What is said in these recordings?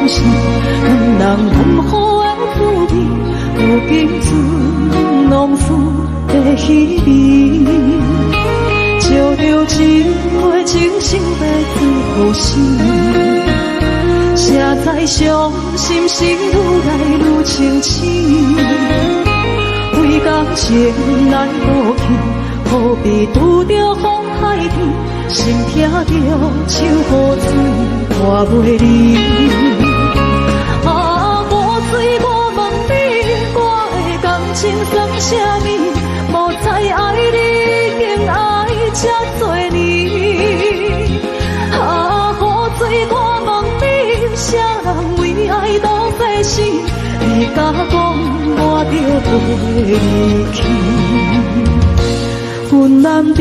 是两人难好的滋味，如今存往事的稀微。借着一回情深要最好时，谁知伤心事愈来愈清醒。为感情来不去，何必拄着风海天？心痛着手雨水拖袂离。啊，雨水我问你，我的感情算啥物？无再爱你，竟爱这多年。啊，雨水我问你，啥人为爱都在死？你甲讲我着袂离去，阮难着。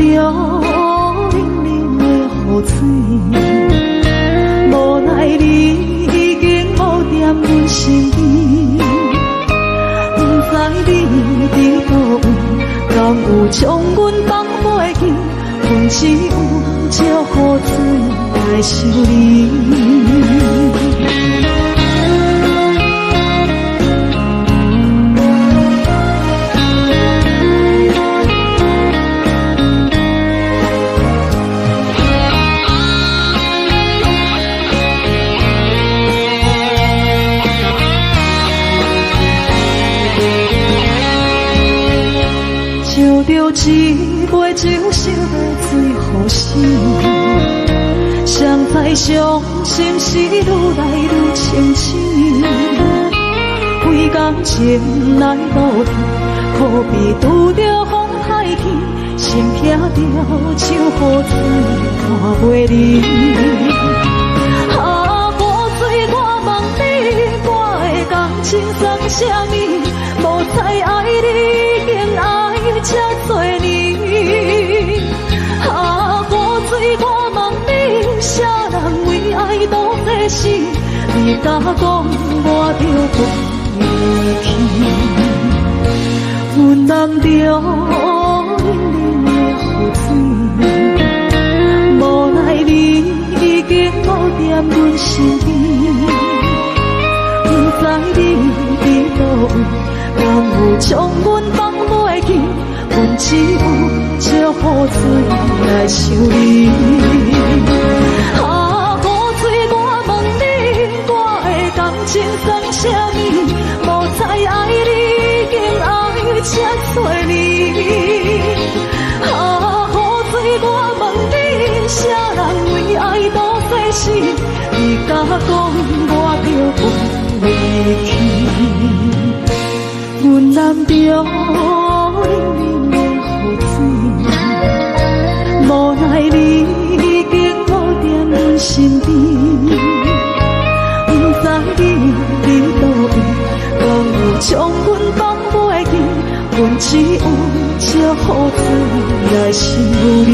雨水，无奈你已经无踮阮身边，不知你伫倒位，敢有将阮放袂记？阮只有借雨水来想你。一杯酒烧要最好时，谁知伤心事愈来愈清醒。为感情来路远，何必拄着风海天？心痛着手雨水拖袂离。啊，雨水我问你，我的感情算啥物？无再爱你，竟爱这多年。啊，雨水我问你，啥人为爱都在死？你甲讲我着袂离去，阮难着冷冷的雨水，无奈你已经无踮阮身边，不知你伫倒位，敢有将阮放袂记？阮只有借雨水来想你。啊，雨水我问你，我的感情算啥物？无再爱你，竟爱这多年。啊，雨水我问你，啥人为爱都在死？你甲讲我着袂离去，阮难着。无奈你已经无踮阮身边，不知你伫倒位，敢有将阮放袂记？阮只有借雨水来想你。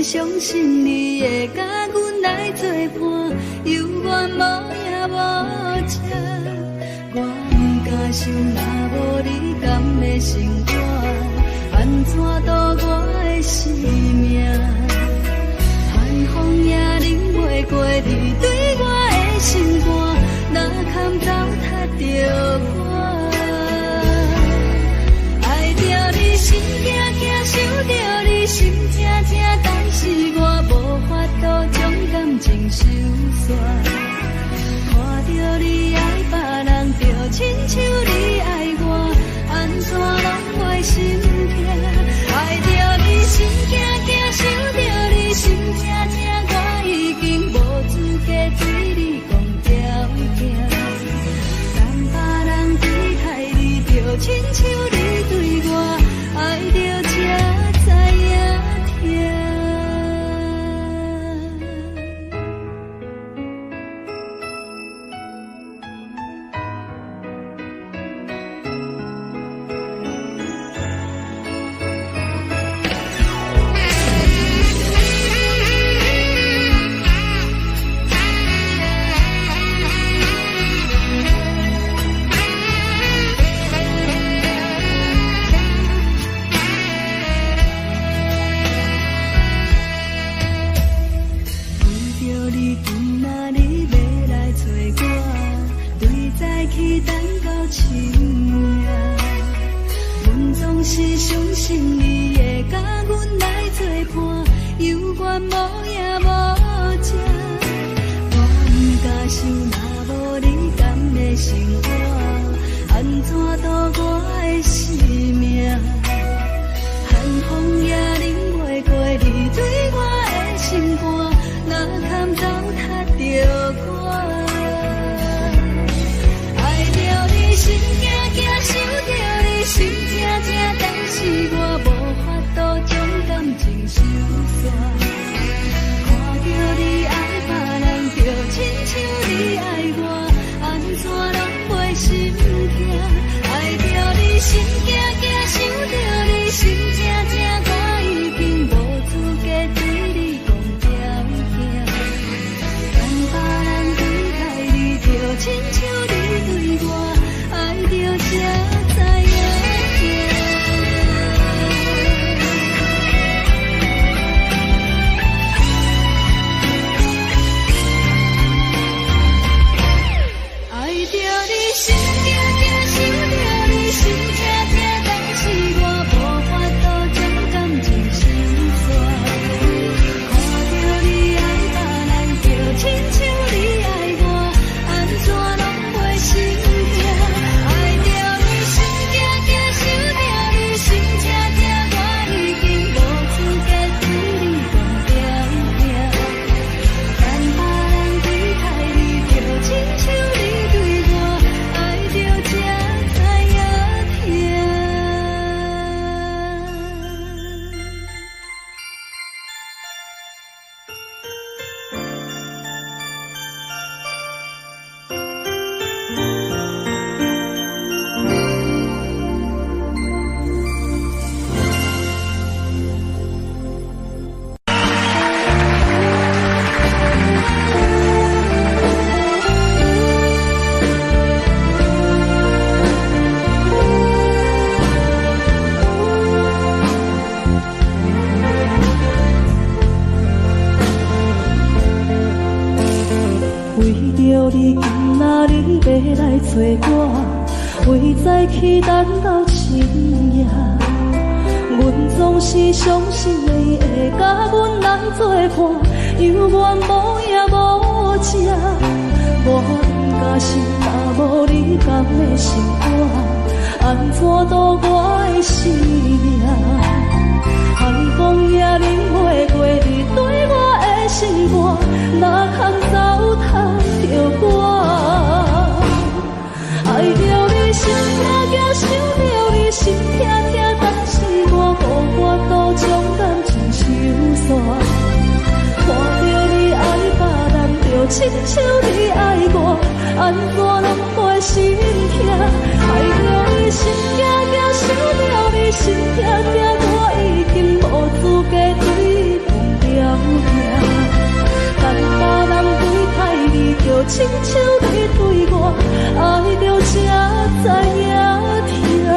相信你会甲阮来作伴，犹原无影无迹。我不敢想，若无你，甘会成我？安怎度我的生命？寒风也忍袂过你对我的心肝，哪堪糟蹋着我？爱着你心惊惊，想着你心痛痛。是我无法度将感情亲像你爱我，安怎拢袂心痛？爱着你心惊惊，想着你心痛痛，我已经无资格对你讲条件。等别人对待你，就亲像你对我，爱着才知影痛。是相信你会甲阮来作伴，犹原无影无迹。我不敢想，若无你甘的生活，安怎度我的生命？寒风也忍袂过你对我的心肝，哪堪糟蹋着我？爱着你心惊惊，想着你心痛痛，但是我无法度将感情收煞。看着你爱别人，就亲像你爱我，安怎拢袂心痛？爱着你心惊惊，想着你心痛痛，我已经无资格对你讲条件。等别人对待你，就亲像你对我，爱着才知影痛。爱着你心惊惊，想着你心痛痛，但是我无法度将感情收煞。看着你爱别人，就亲像你爱我，安怎拢袂心痛？爱着你心惊惊，想着你心痛痛，我已经无资格对你讲条件。等别人对待你，就亲像你对我，爱着才知影痛。为着你今仔日要来找我，为早起等到深夜，阮总是相信你会甲阮来作伴，犹原无影无迹。我不敢想，若无你甘的心肝，安怎度我的生命？寒风也忍袂过你对我的心肝，哪堪糟蹋着我？爱着你心痛痛，想着你心痛痛，但是我无法度将感情收煞。看着你爱别人，就亲像你爱我，安怎拢袂心痛？爱着你心惊惊，想着你心痛痛，我已经无资格对你讲条件。等别人对待你，就亲像你对我，爱着才知影痛。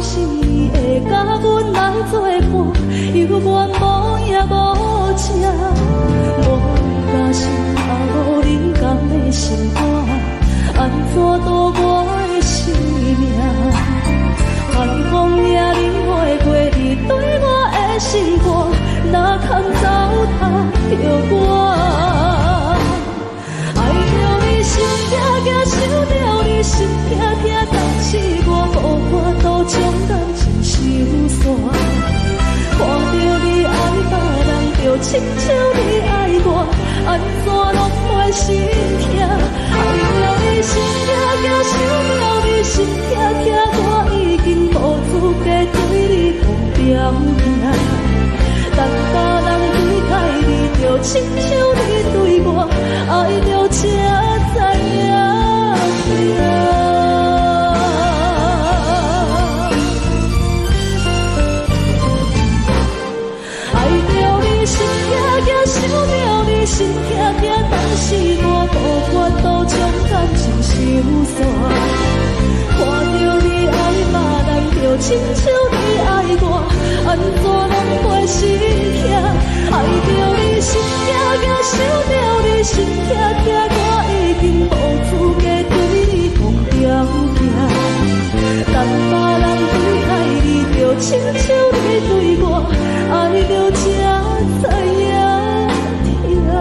是会甲阮来作伴，犹原无影无迹。无你甲心，也无你甘的心肝，安怎度我的生命？海风也忍袂过你对我的心肝，哪堪糟蹋着我？爱着你心痛痛，想着你心痛痛，但是我无法度将感情收煞。看着你爱别人，就亲像你爱我，安怎拢袂心痛？爱着你心痛痛，想着你心痛痛，我已经无资格对你讲条件。等别人对待你，就亲像你对我，爱着才知影痛。爱着你心痛痛，想着你心痛痛，但是我无法度将感情收煞。看着你爱别人，就亲像你爱我，安怎拢袂心痛？爱着你心痛痛，想着你心痛痛，我已经无资格对你讲条件。等别人对待你，就亲像你对我，爱着才知影痛。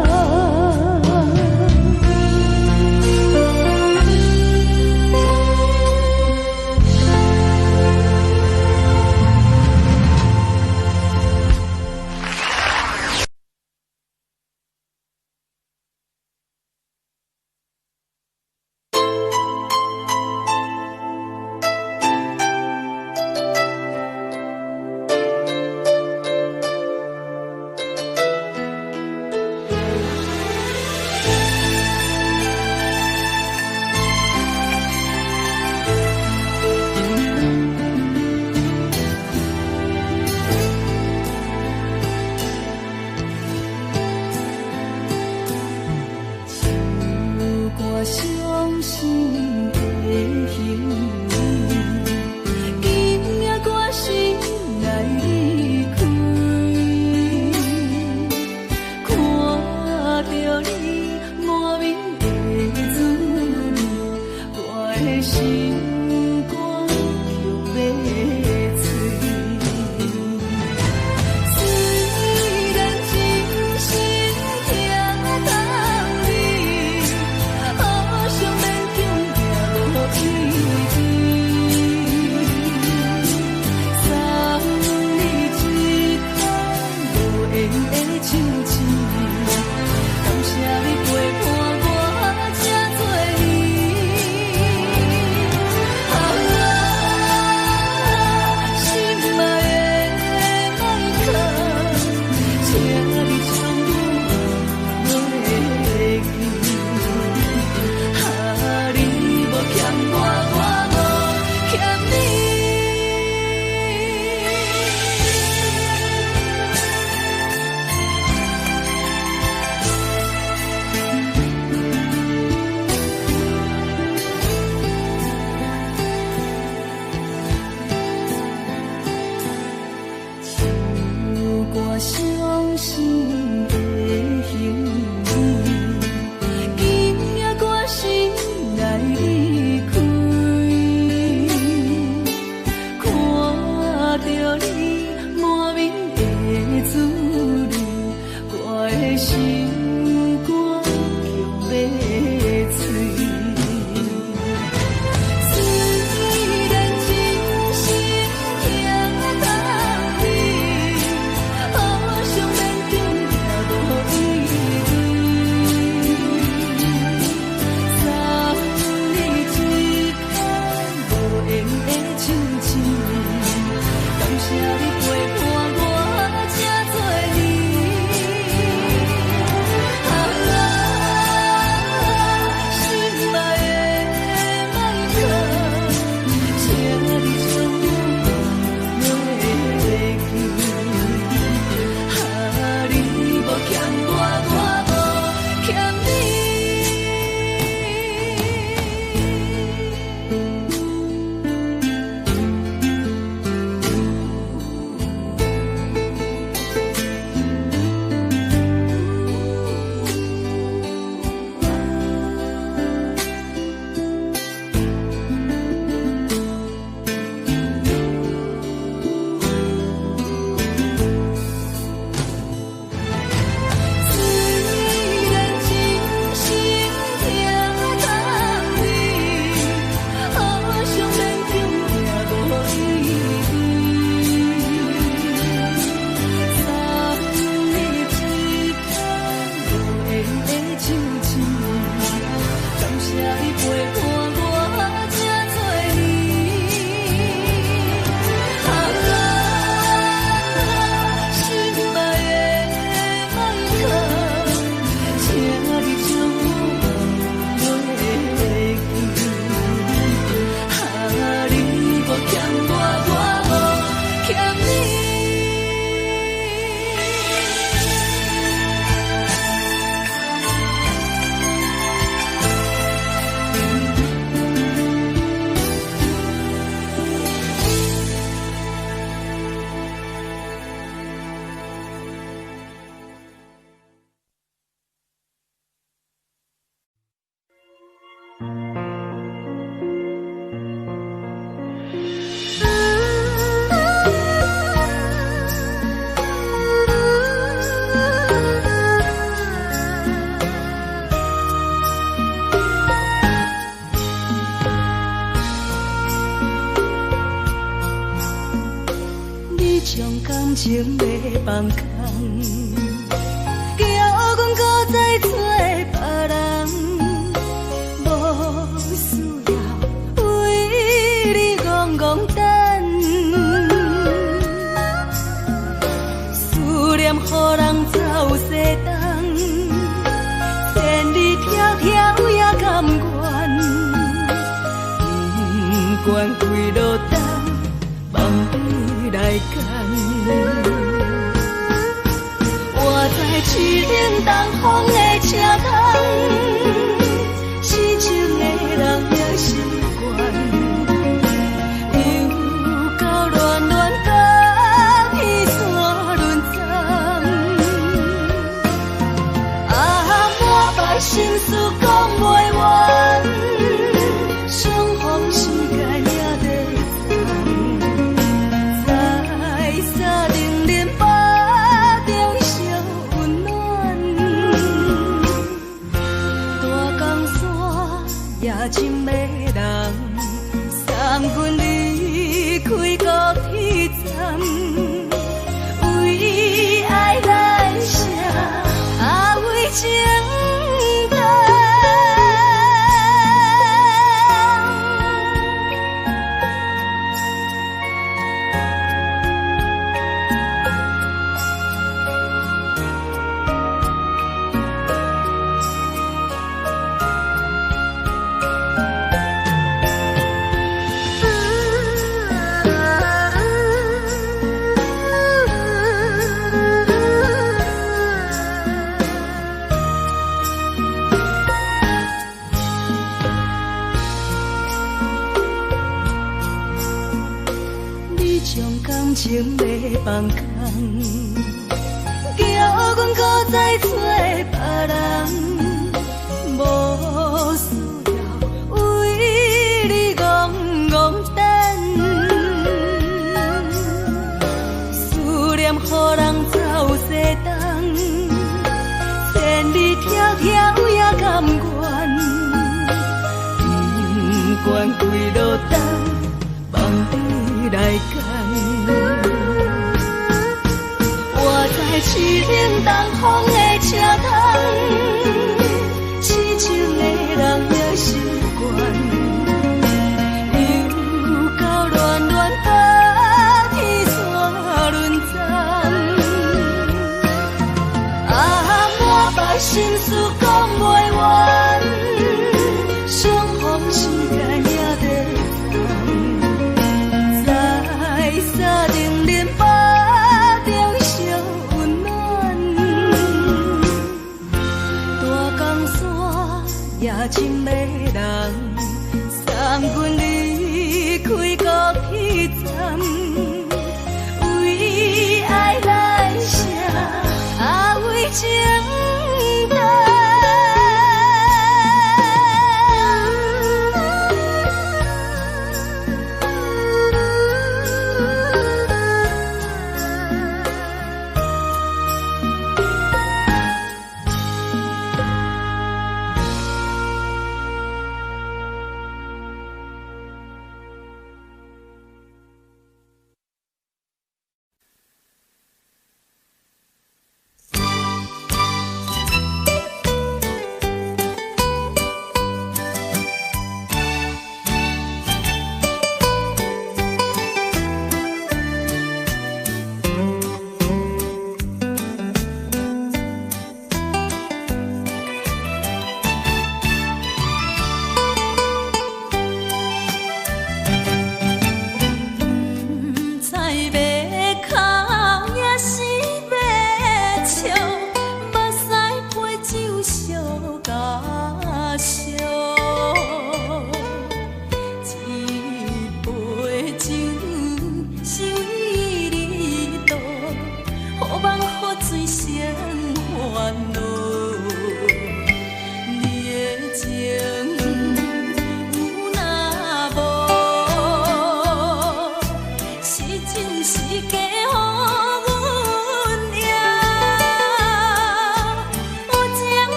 情要放空，叫阮搁再找别人，无需要为你戆戆等。思念予人走西东，千里迢迢也甘愿，不管几落冬，梦比来干。我在市顶东风的车窗，痴情的人也习惯，又到乱乱甲彼山论丛。啊，满腹心事讲袂完，相逢时间也在藏，在沙丁林巴中烧温暖。大江山夜深的人，送阮离开高铁站，为爱来写啊为情长。感情要放空，叫阮搁再找别人，无需要为你戆戆等。思念予人走西东，千里迢迢也甘愿，不管几落冬，梦比来干。我在市顶东风的车窗，痴情的人也习惯，又到乱乱甲彼山论丛。啊，满腹心事讲袂完，相逢时间也在藏，在沙丁林巴中烧温暖。大江山夜深的人，送阮离开高铁站，为爱来写啊为情长。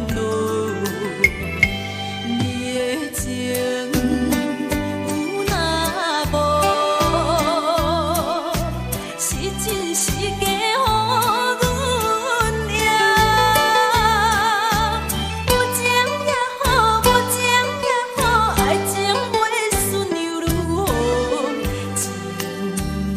恼。你的情有若无，是真是假予阮赢。有情也好，无情也好，爱情袂顺又如何？情若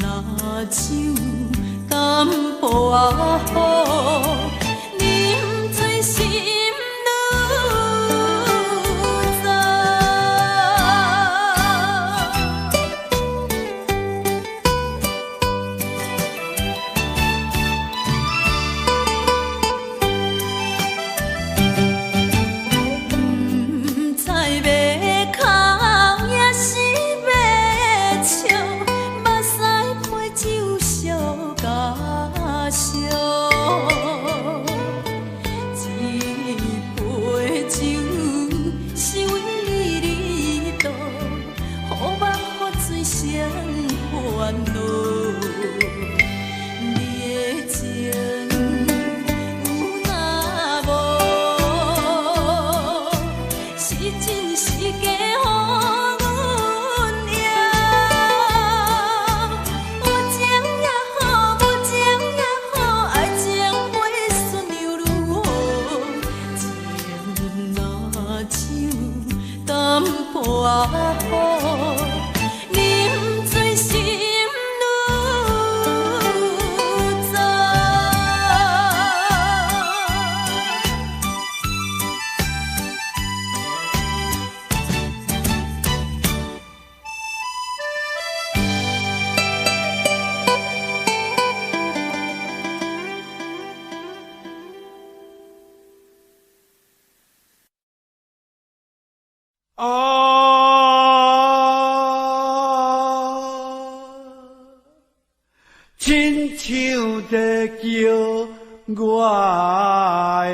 像淡薄仔雨。亲像在叫我的。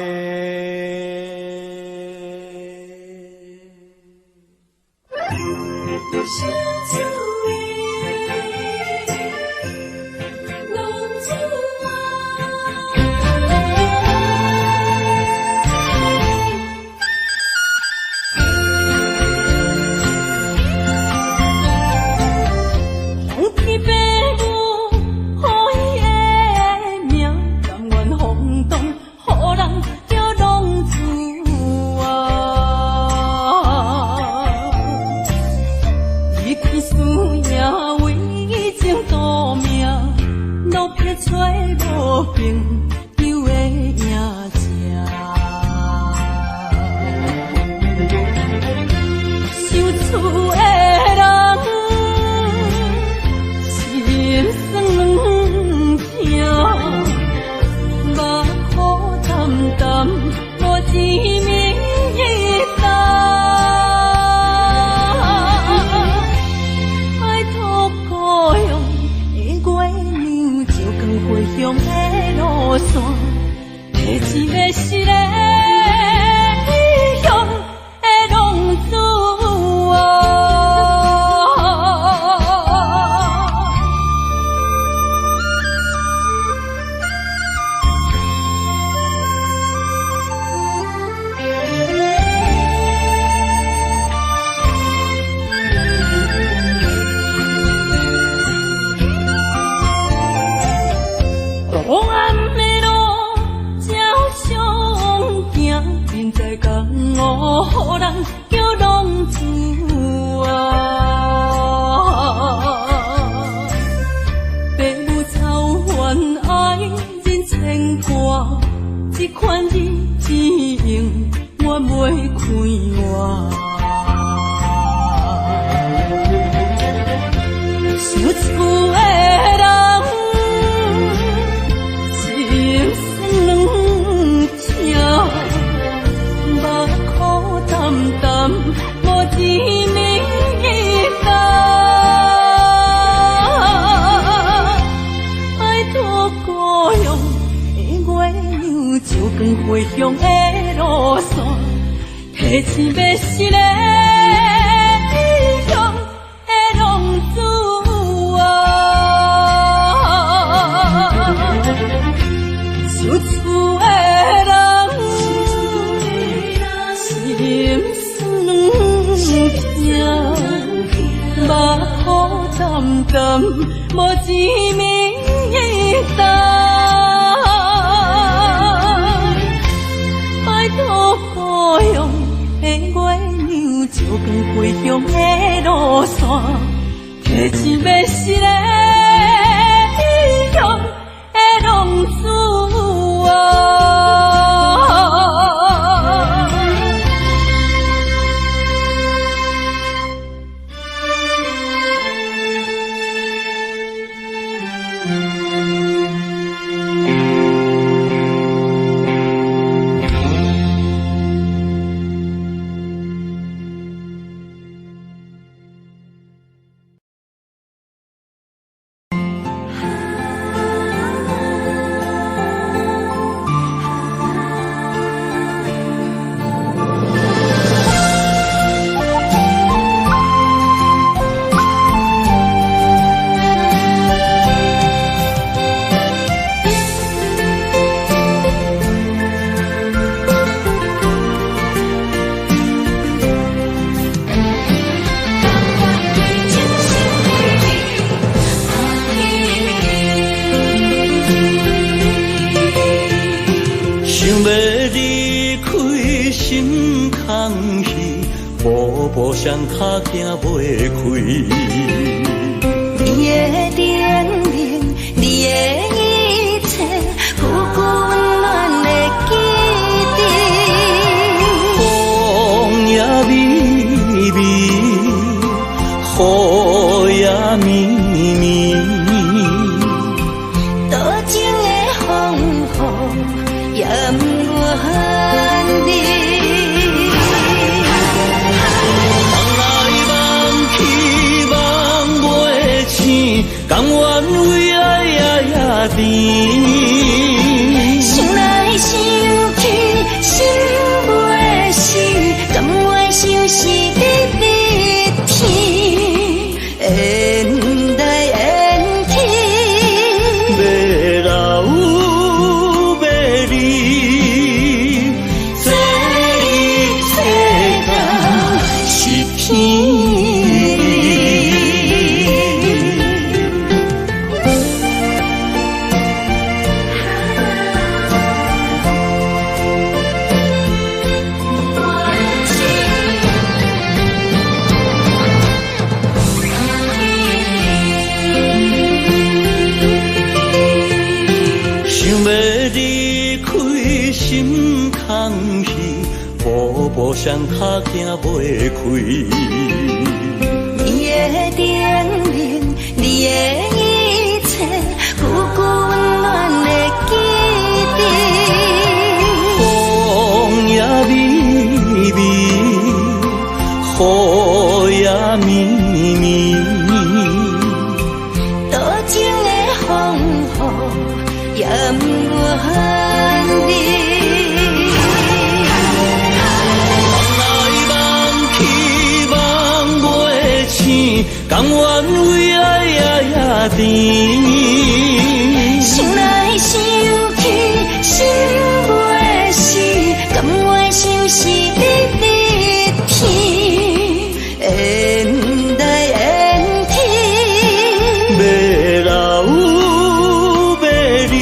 回乡的路线，提醒要是个异乡的浪子啊，想厝的人提钱要是个英雄的浪子步上脚行袂开，你的叮咛，你的一切，富贵温暖的记忆。风也微微，雨也绵绵，多情的风雨也不愿离。甘愿为爱夜甜，想来想去心袂死，甘愿相思日日天，缘来缘去，要老要离，这一切都是天。步上脚行袂开，你的叮咛，你的一切，富贵温暖的记忆。风也微微，雨也绵绵，多情的风雨也不愿离。甘愿为爱夜甜，想来想去心袂死，甘愿相思日日天，缘来缘去，要老要离，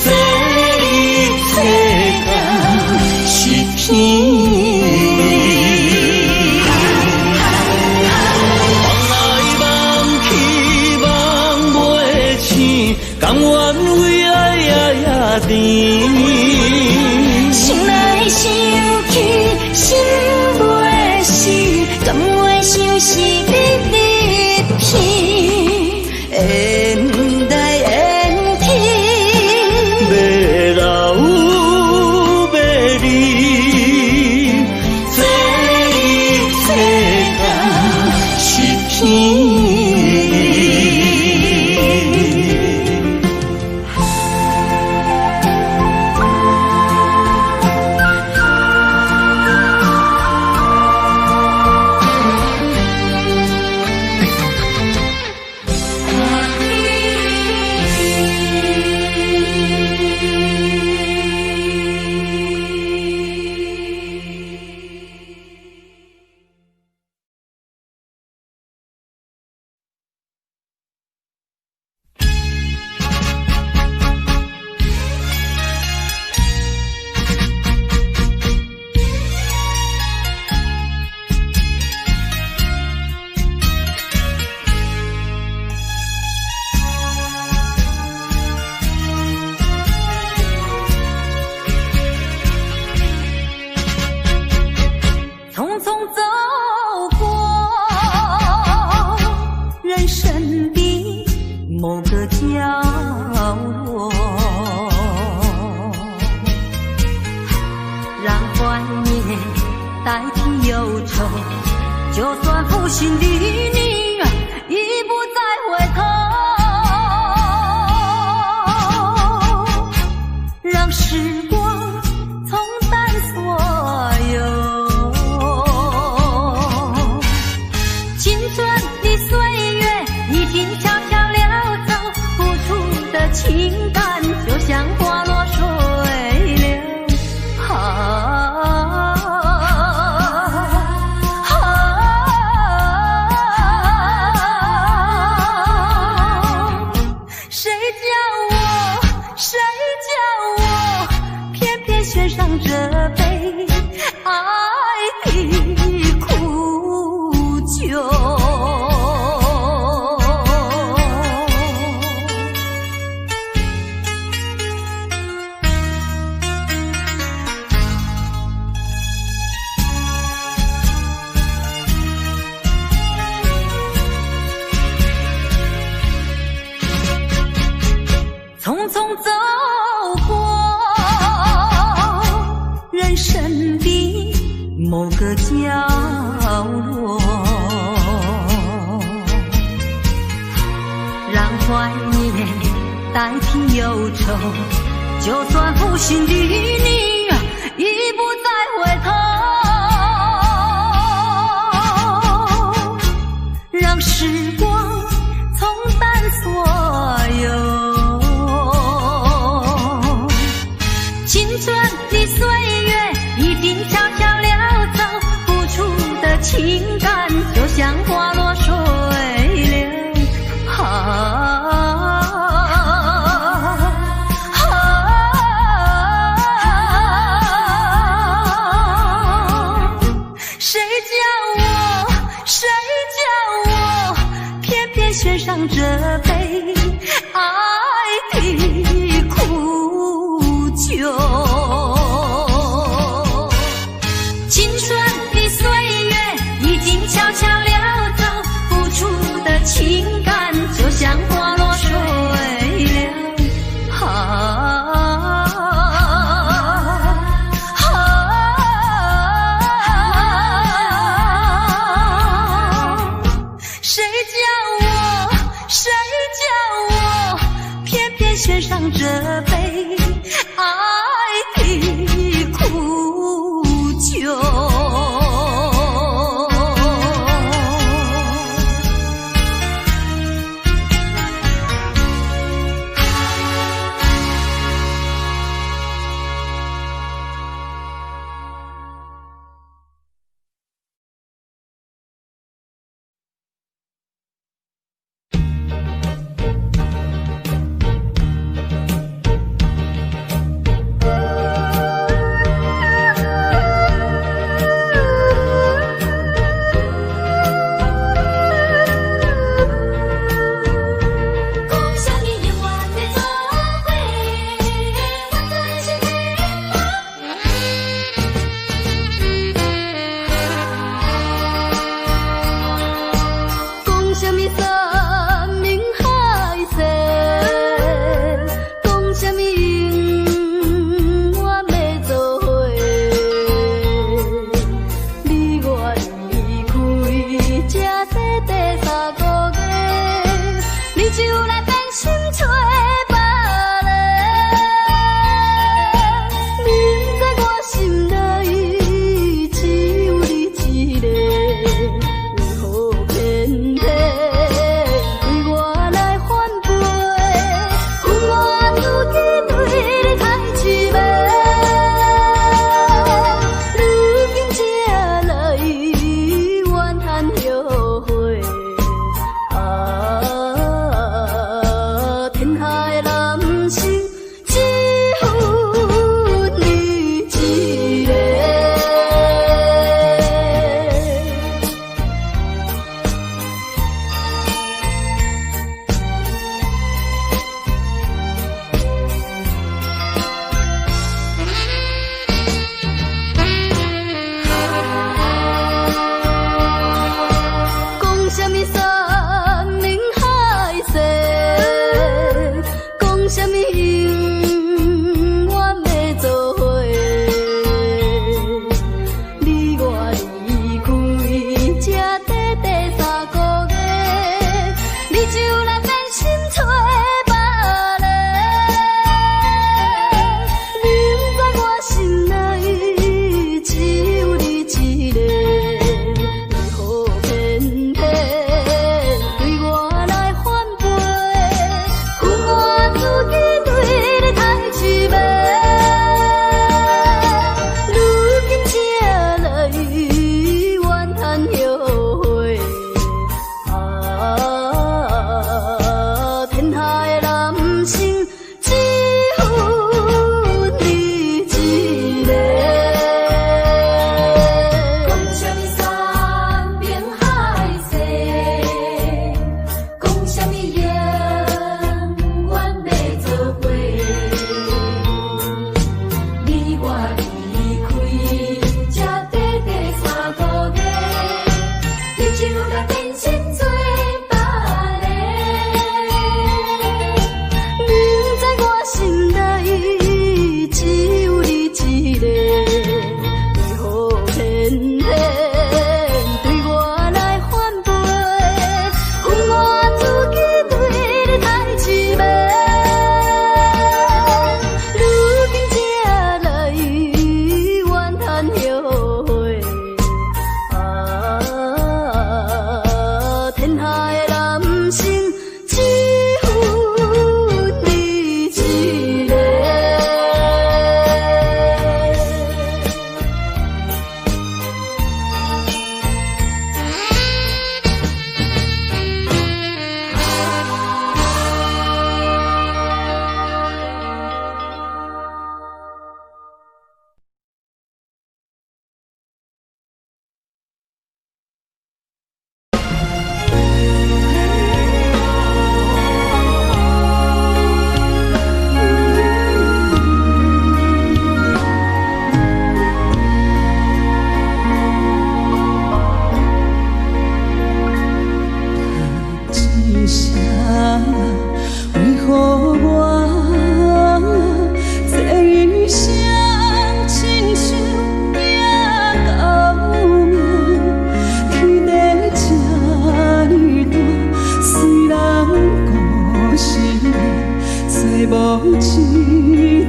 这一切都是天。甘愿为爱夜甜，想来想去心袂死，甘愿相思日日天，缘来缘去，要老要离，这一切都是天。就算负心的你已不再回头，让时光冲淡所有。青春的岁月已经悄悄溜走，付出的情感就像花落水流。献上这杯爱的苦酒。匆匆走过人生的某个角落，让怀念代替忧愁，就算负心的你已不再回头，让时光冲淡所有。青春的岁月已经悄悄溜走，付出的情感就像花落水流。谁叫我偏偏选上这杯爱的苦酒。青春的岁月已经悄悄溜走，付出的情感就像花落水流。谁叫我偏偏选上这杯爱的苦酒。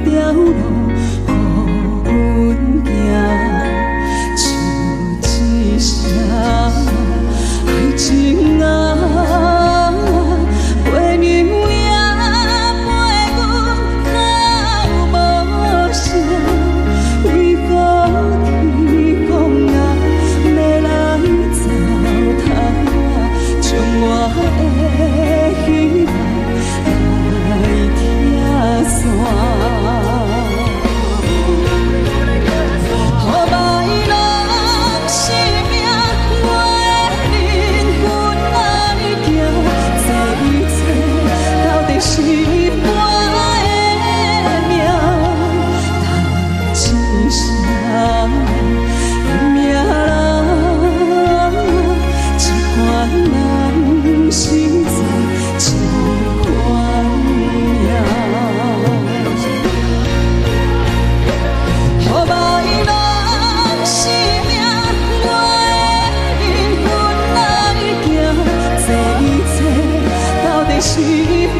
条路，予阮行，就一声爱情啊，陪娘也陪阮到无声，为何天公啊要来糟蹋我，将我的希望来拆散。是我的命，谈一声命人，一款人生在一款命。予歹人生命，我的灵魂来行，这一切到底是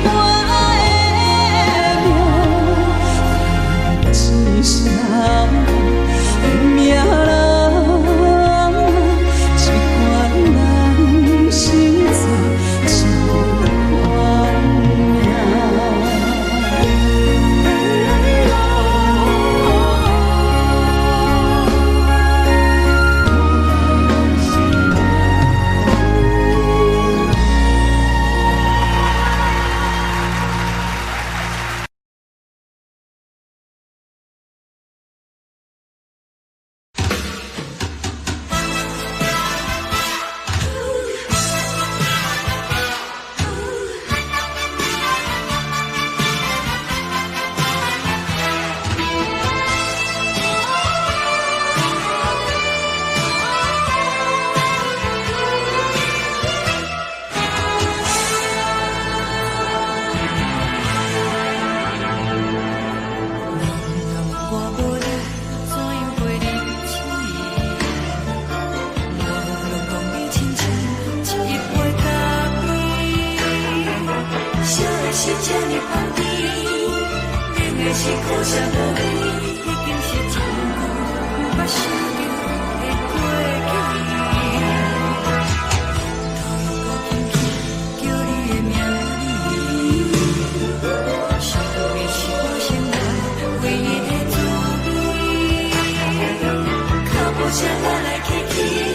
我？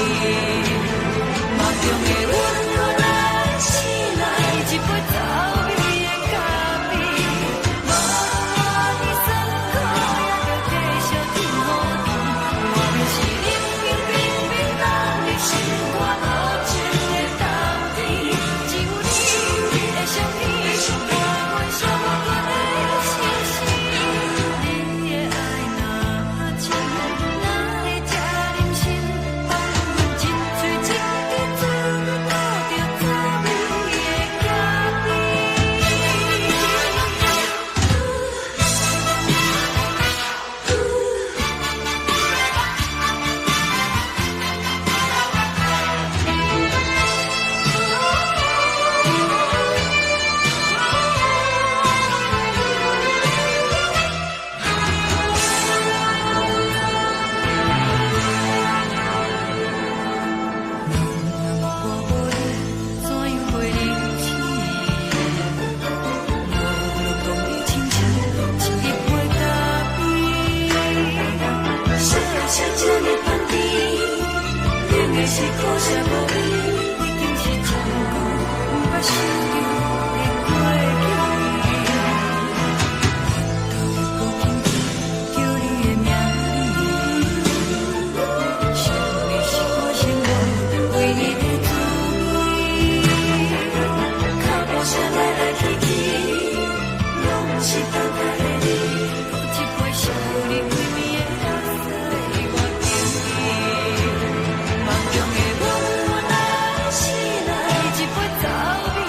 命人，一款人生在一款命。梦中的阮，我来醒来，一杯早味的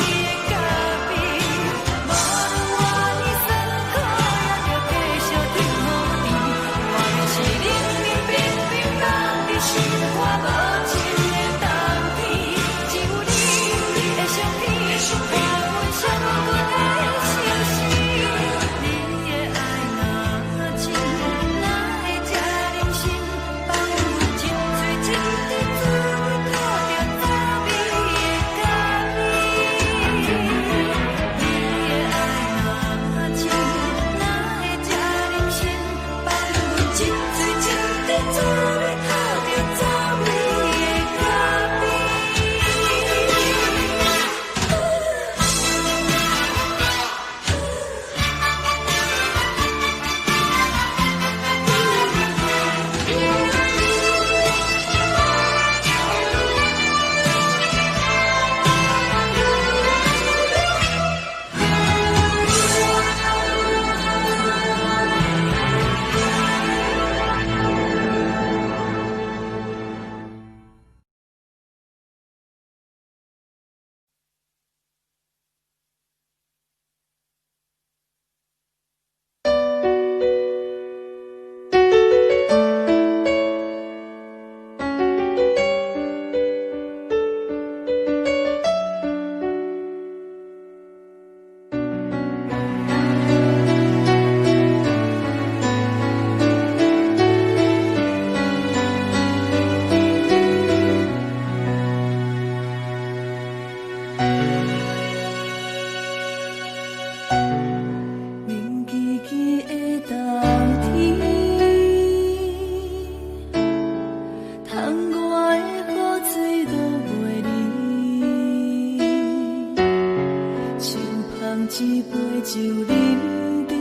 一杯酒饮着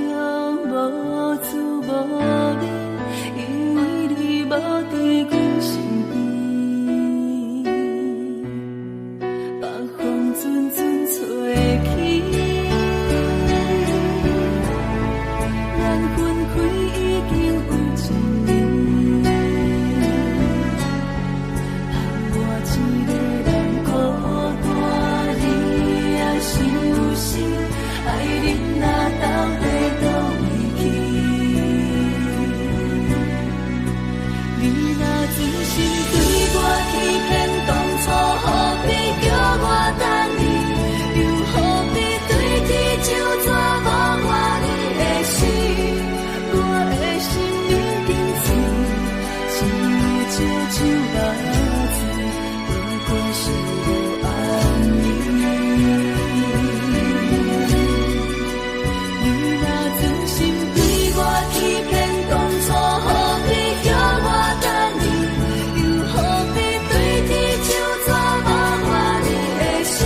无滋无味，因为你无伫阮身边。北风阵阵吹起，咱分开已经有一年，盼我一个人孤单，你也是有心，爱你若到底倒位去？你若真心对我欺骗，当初何必叫我等你？又何必对天就怎无我你的心？我的心已经碎，亲像这酒目睭，不管是无安眠。你若真心对我欺骗，当初何必叫我等你？又何必对天就怎无我你的心？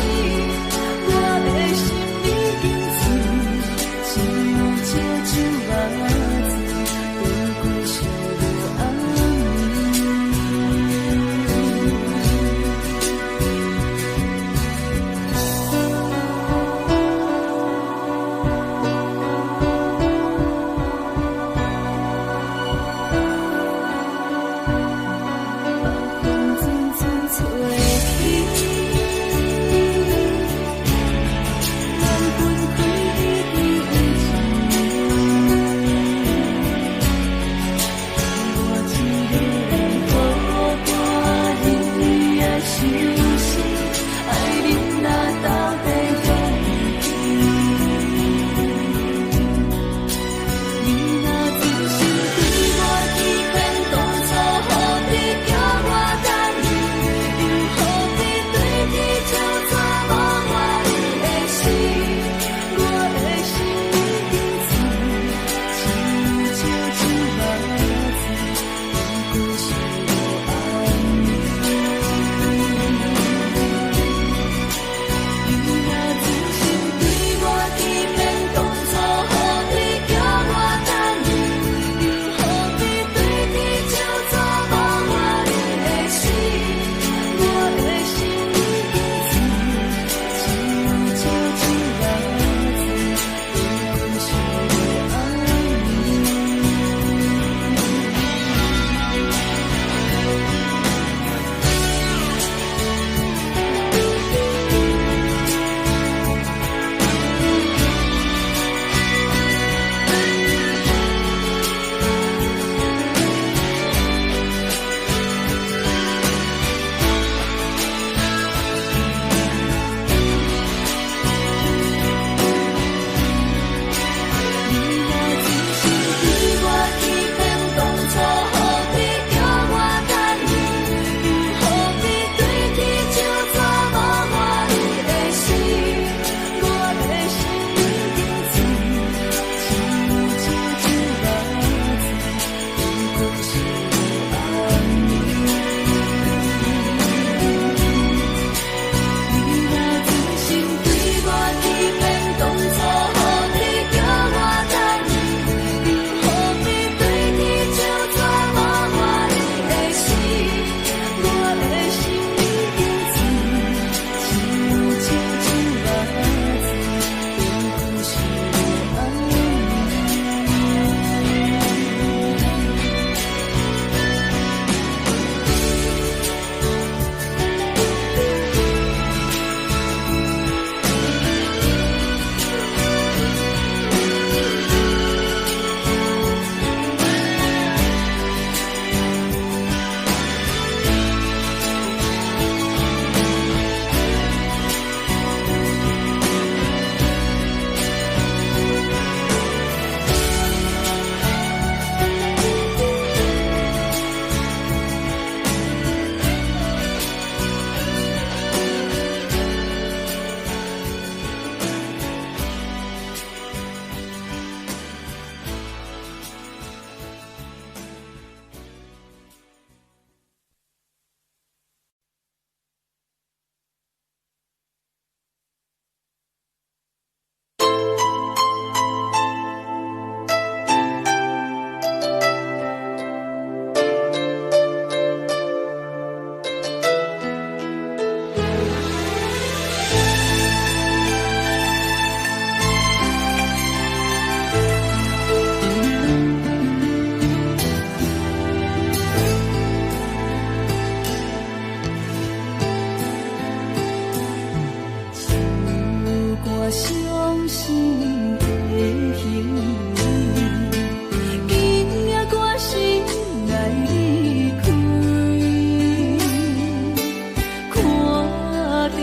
我的心已经碎，亲像这酒目睭，不过是无安眠。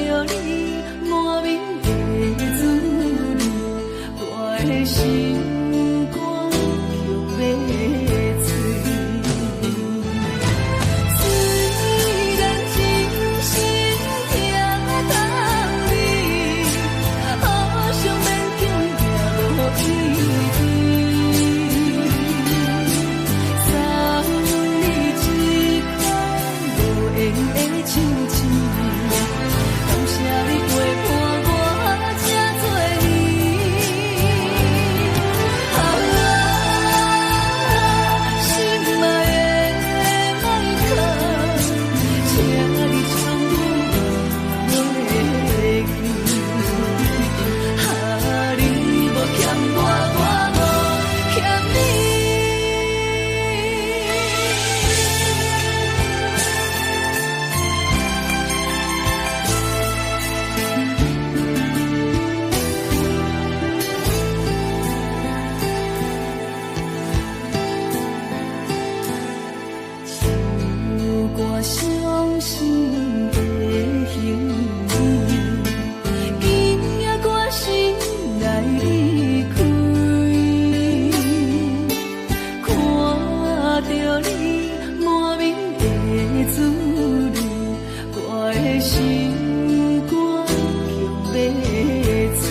着你满面的滋味，我的心肝强要碎。虽然真心疼你，好想勉强行落去。伤心的行李，今夜我心来离开，看着你满面的滋味，我的心肝强要碎。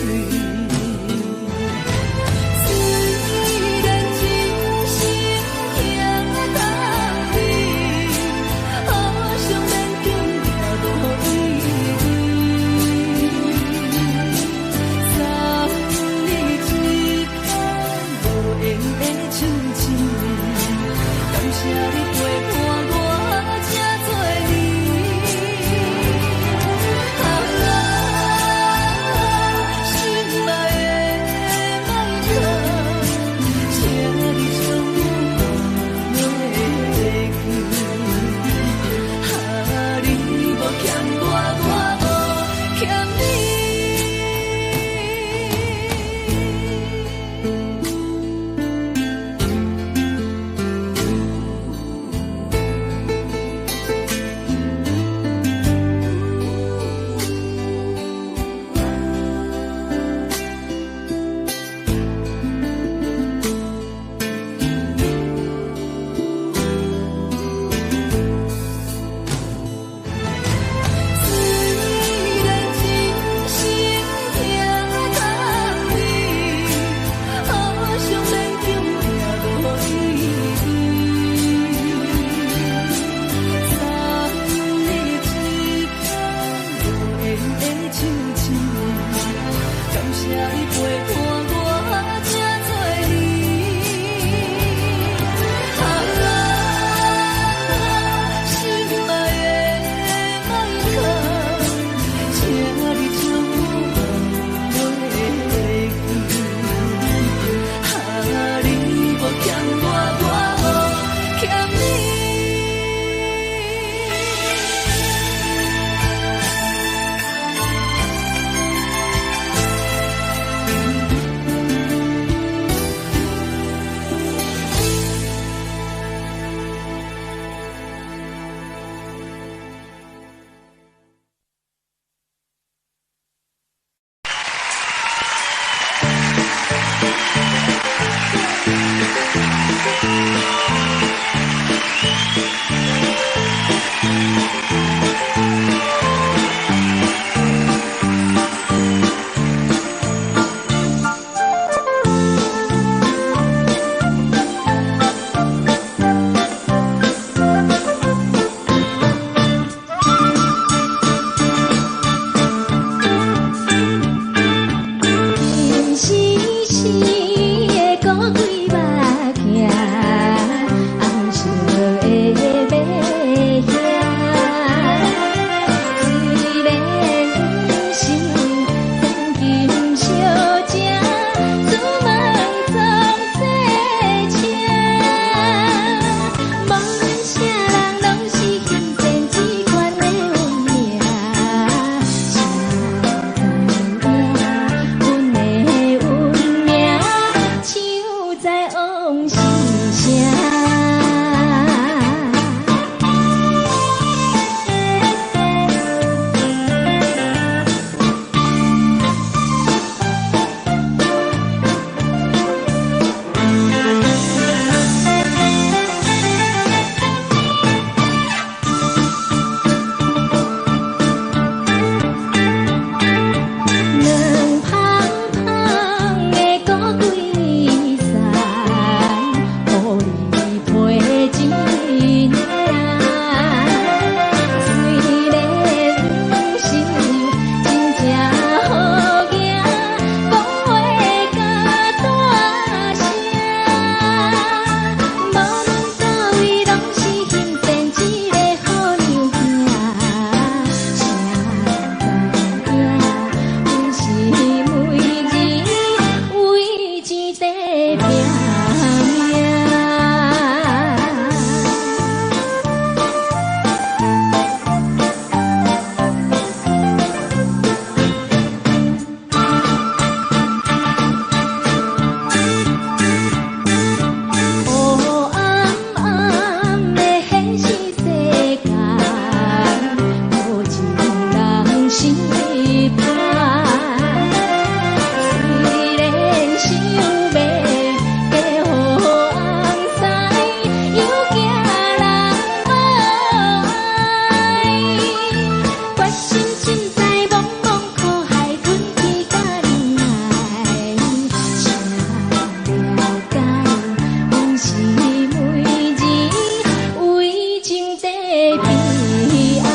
心的伴。虽然想要嫁予红西，又惊人无爱，决心尽在茫茫苦海，阮去甲恁来，请了解，阮是每日为情在悲哀。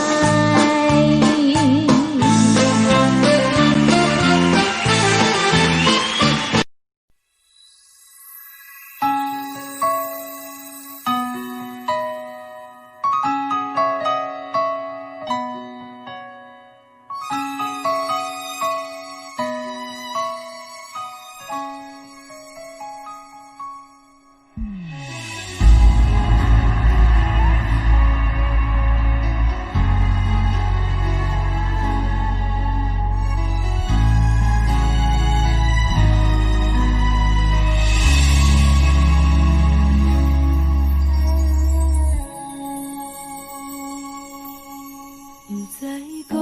不知讲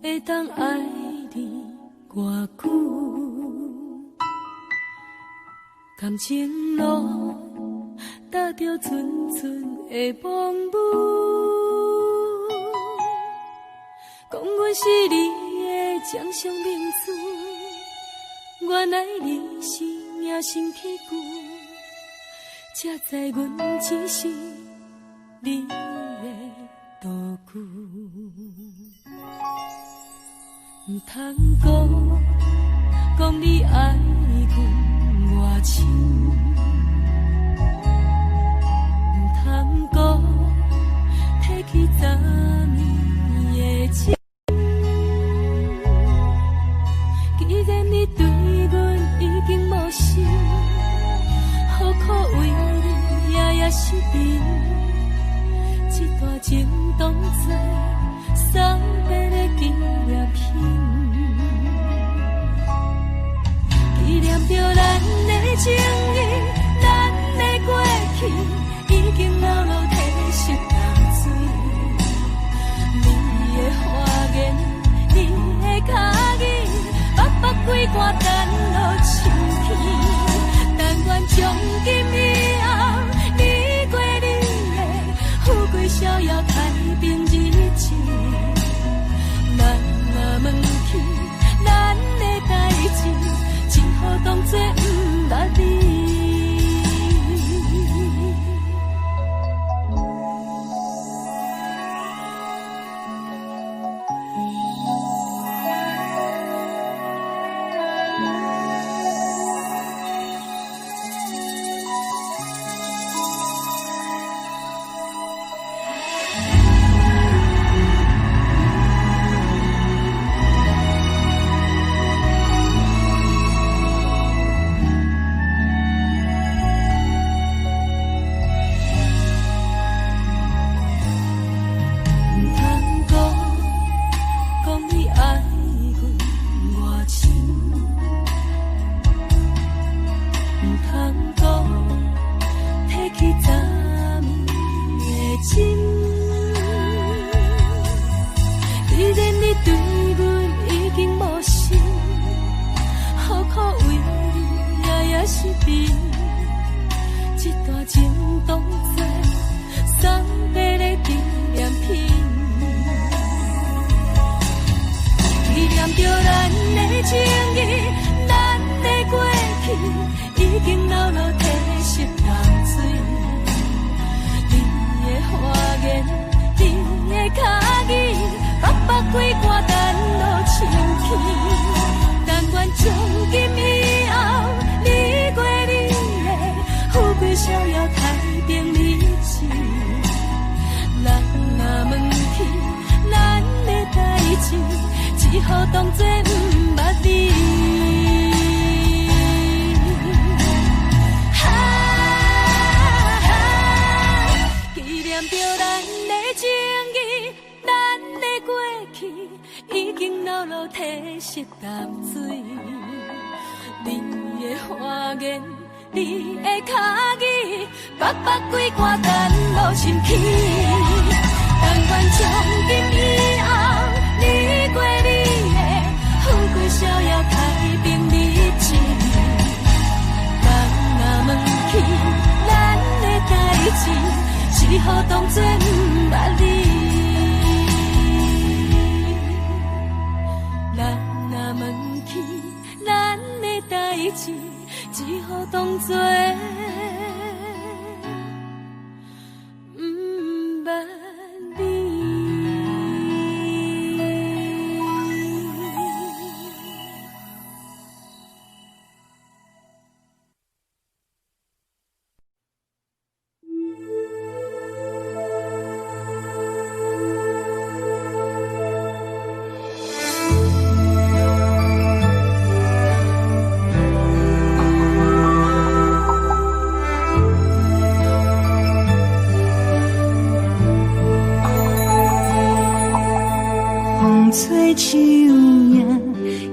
会当爱你偌久，感情路踏着纯纯的梦雾，讲阮是你的掌上明珠，原来你是命生起久，才知阮只是你的道具，唔通讲你爱阮偌深，唔通讲提起昨暝的情。既然你对阮已经无心，何苦为你夜夜失眠？这段情当作送别的纪念品，纪念着咱的情谊，咱的过去已经老老褪色淡水。你的花言，你的脚语，白白几段等落秋天，但愿从今以后，你过你的富贵逍遥太平日子。咱若问起咱的代志，只好当作不捌你。这段情当作送别的纪念品，纪念着咱的情谊，咱的过去已经老老褪色淡水。你的花言，你的脚语，白白几段等落秋天，但愿从今以后，你过你的富贵逍遥太平日子。咱若问起咱的代志，只好当作不捌你。纪念着咱的情谊，咱的过去已经老老褪色淡水。你的花言，你的脚语，白白几段等落深去。但愿从今以后，你好当作不捌你。咱若问起咱的代志，只好当作不捌你。吹树影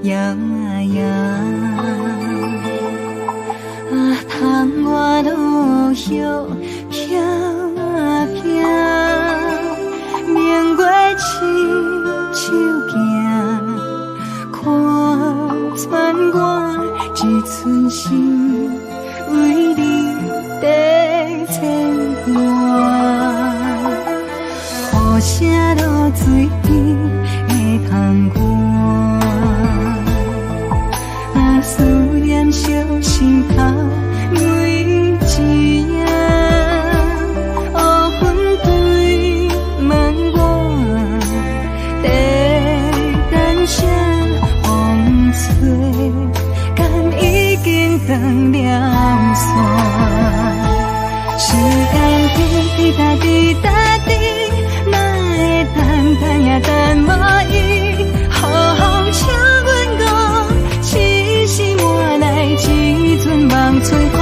摇啊摇，窗外落叶飘啊飘，明月亲手行，看穿我一寸心，为你在牵挂，雨声落水边。通过，思念烧心头每一夜，黑云对问我，在等啥风吹，敢已经断了线，时间滴答滴答滴。等呀等无伊，好风请阮讲，痴心换来一阵望春风。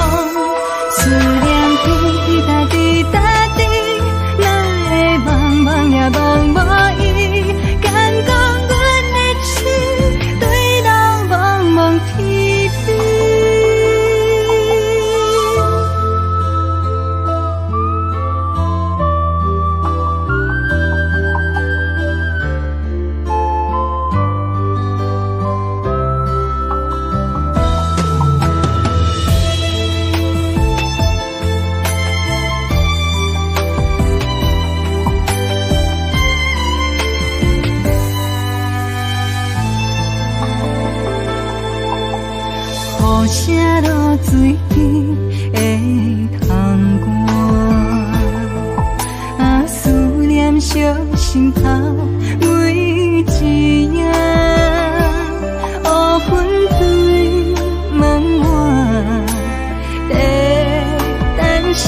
思念滴答滴答滴，哪会望望也望无伊？敢讲阮的痴，对人茫茫天边。雨声落水边的窗外，思念烧心头每一夜，黑云对问我，在等啥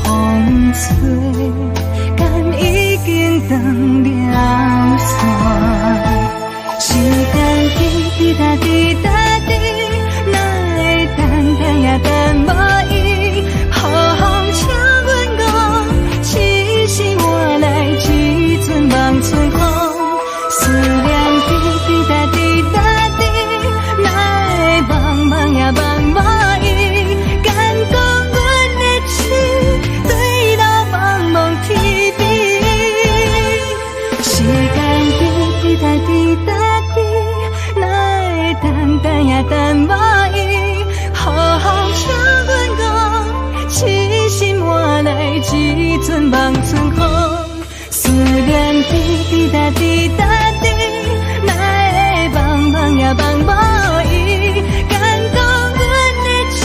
风吹，敢已经断了线，时间滴答滴答滴。等呀等无伊，好风请阮讲，痴心换来一阵望春风。思念滴答滴答滴，哪会望望也望无伊？敢讲阮的痴，对路茫茫天边。时间滴答滴答滴，哪会等呀等无伊？好风请阮讲，痴心换来一阵望春风。思念滴答滴答滴，哪会望望也望无伊？敢讲阮的痴，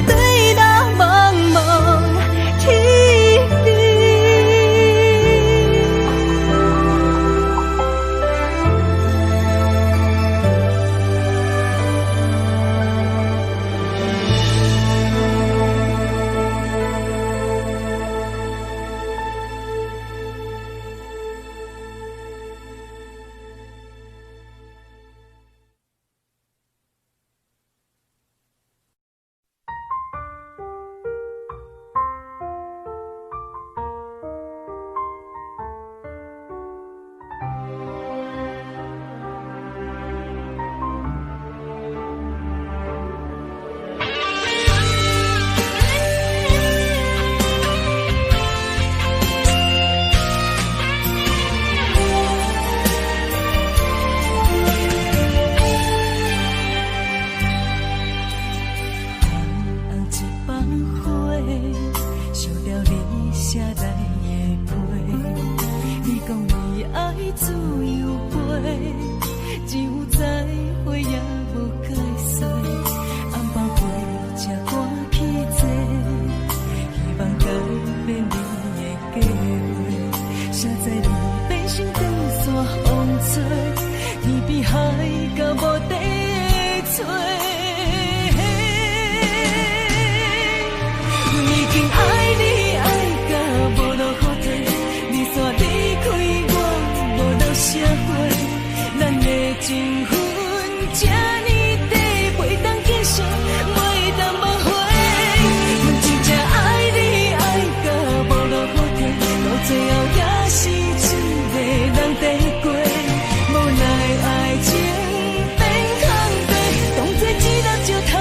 对路茫茫天边。吹，天边海角无地找。已经爱你爱到无路可退，你煞离开我无路写话，咱的情分这呢短，袂当继续，袂当挽回。阮真正爱你爱到无路可退，到最后也是一个人在过，无奈爱情变空地，当作一粒石头。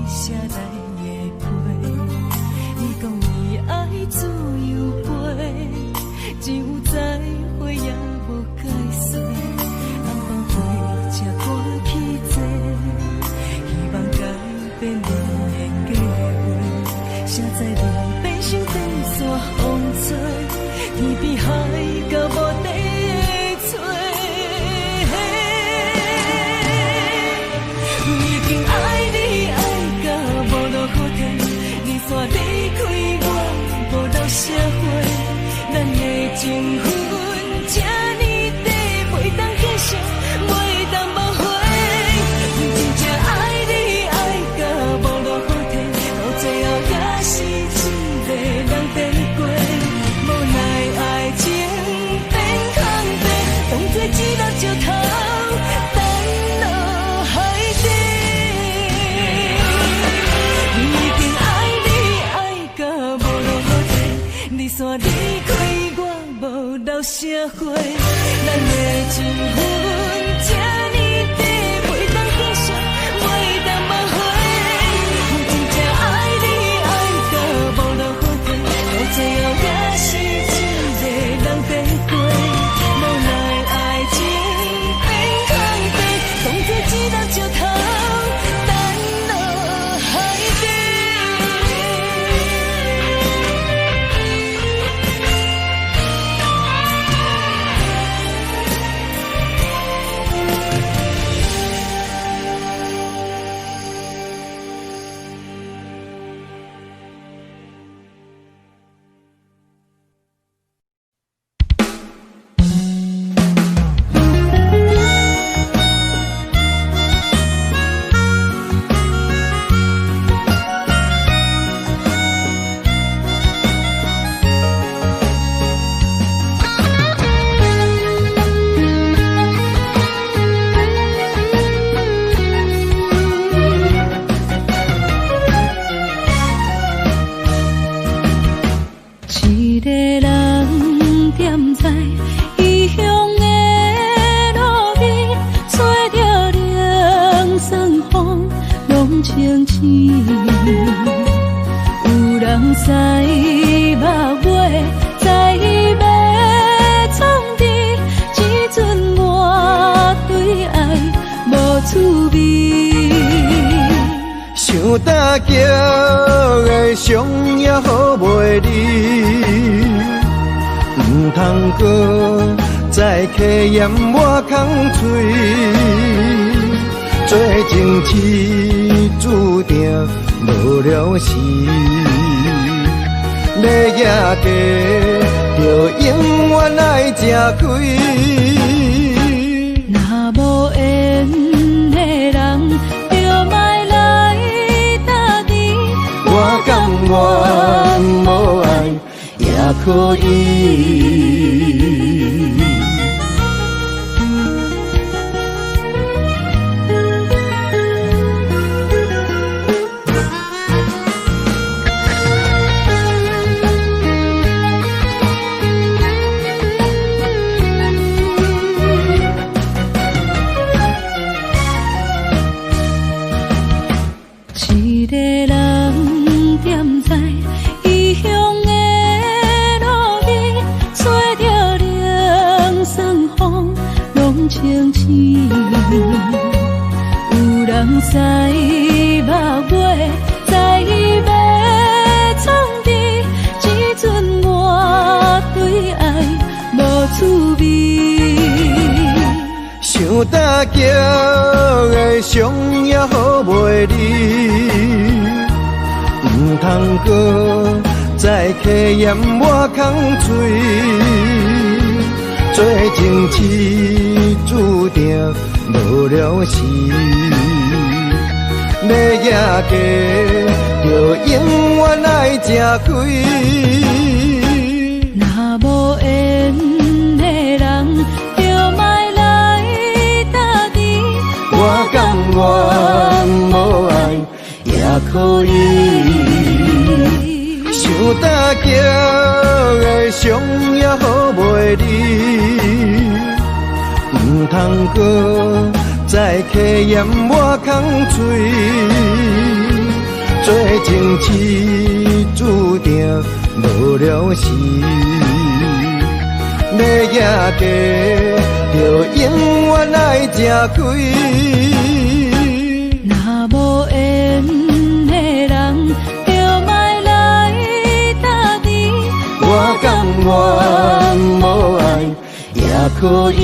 写来的批，你讲你爱自由飞，只有再会也无解释。红包花才赶去坐，希望改变你的计划。谁知你变心变煞风吹，天边海角无地找。已经爱你爱。煞离开我，无路写话，咱的情分这呢短，袂当继续，袂当挽回。阮真正爱你爱到无路可退，到最后也是一个人在过，无奈爱情变空地，当作一粒石头。你煞离开我，无留写花，咱的情分这呢短，袂当继续，袂当挽回。阮真正爱你爱到无路可退，到最后也是一个人在过，无奈爱情变空地，当作一粒石头。打叫的伤也好袂离，唔通搁再客嫌我空嘴，做情痴注定无了时，要野地就永远爱吃亏。若无缘的人，就莫来打你。我甘愿无爱也可以。一个人踮在异乡的路边，吹着凉爽风，拢清醒。有人知目大桥的伤也好袂离，唔通搁再客嫌我空嘴，做情痴注定无了时。要野家，就永远爱吃亏。若无缘的人，就莫来搭敌。我甘愿无爱也可以。想大桥的伤也好袂离，唔通搁再客嫌我空嘴，做情痴注定无了时。要野家，就永远爱吃亏。若无缘的人，就莫来搭敌。我甘愿无爱也可以。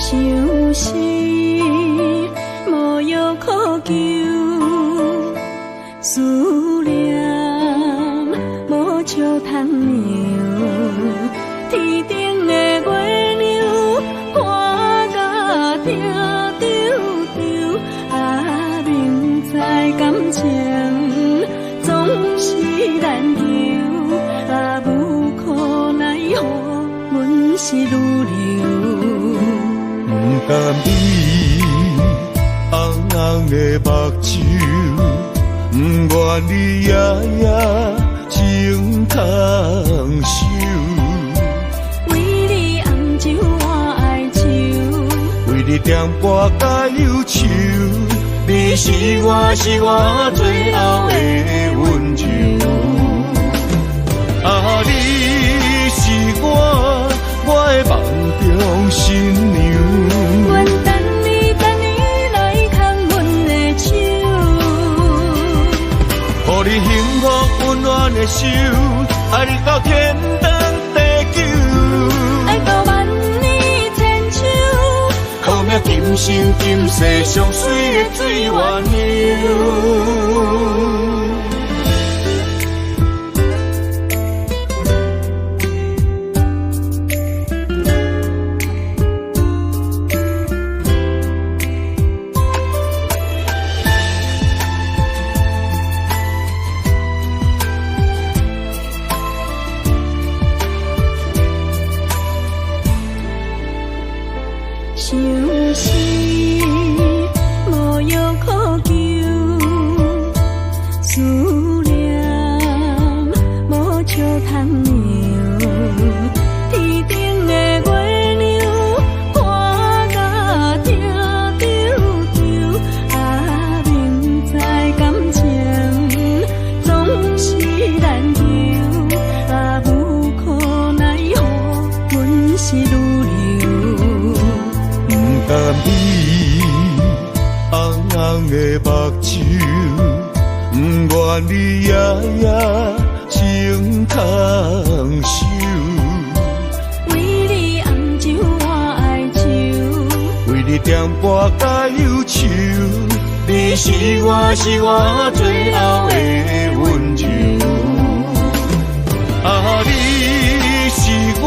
想是无药可救，思念无笑通描。天顶的月亮看甲定丢丢，啊，明知感情总是难求，啊，无可奈何，阮是愈流。不甘你红红的目睭，不愿你夜夜情通守。为你红酒换哀愁，为你点歌甲忧愁，你是我最后的温柔。啊，你是我的梦中新娘。阮等你来牵阮的手，予你幸福温暖的手，爱你到天长地久，爱到万年千秋，靠命今生今世上水的水鸳鸯。想是无药可救，思念无笑通描。天顶的月亮看甲定丢丢，啊，明知感情总是难求，啊，无可奈何，阮是愈流。不甘你红红的目睭，不愿你夜夜情通守。为你红酒换哀愁，为你点歌甲忧愁，你是我最后的温柔。啊，你是我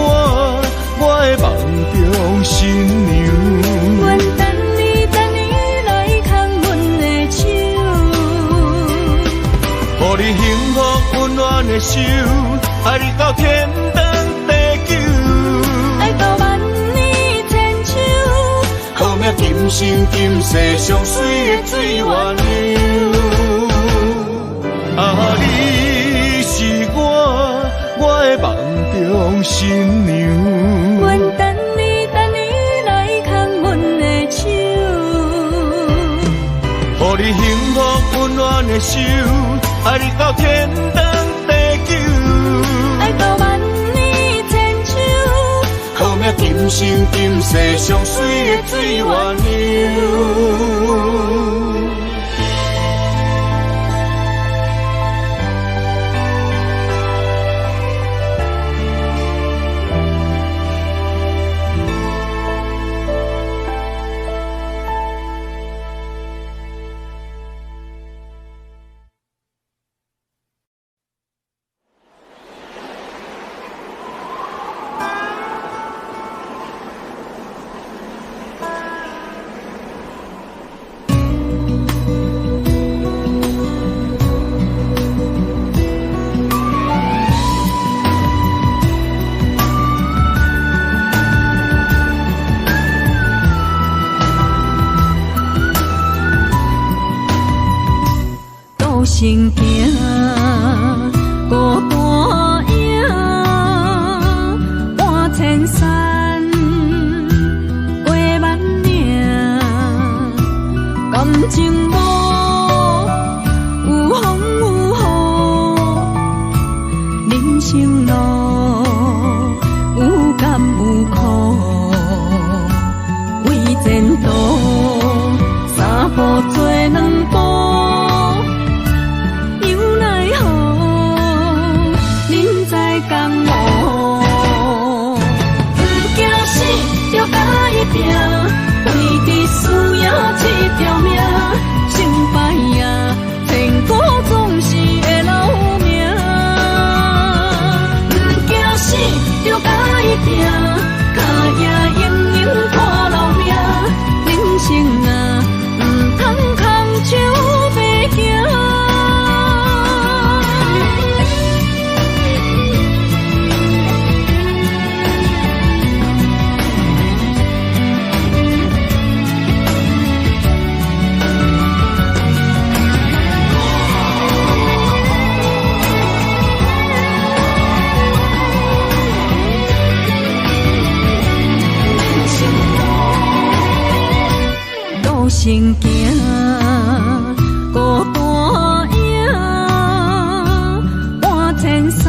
的梦中新娘。阮等你来牵阮的手，予你幸福温暖的手，爱你到天长地久。今生今世上水的水月娘。啊，你是我的梦中新娘。愿等你来牵阮的手，予你幸福温暖的手，爱你到天长地久，爱到万年千秋。好命今生今世上水的水月娘。心行孤单影，半千山过万岭，感情无有风有雨，人生路有甘有苦，为前途三步做两步。为你需要这条命，成败呀，千古总是会留名。不惊死，就甲伊拼，脚也硬硬看老命。人生啊，唔通空手白行。行行孤单影，半千山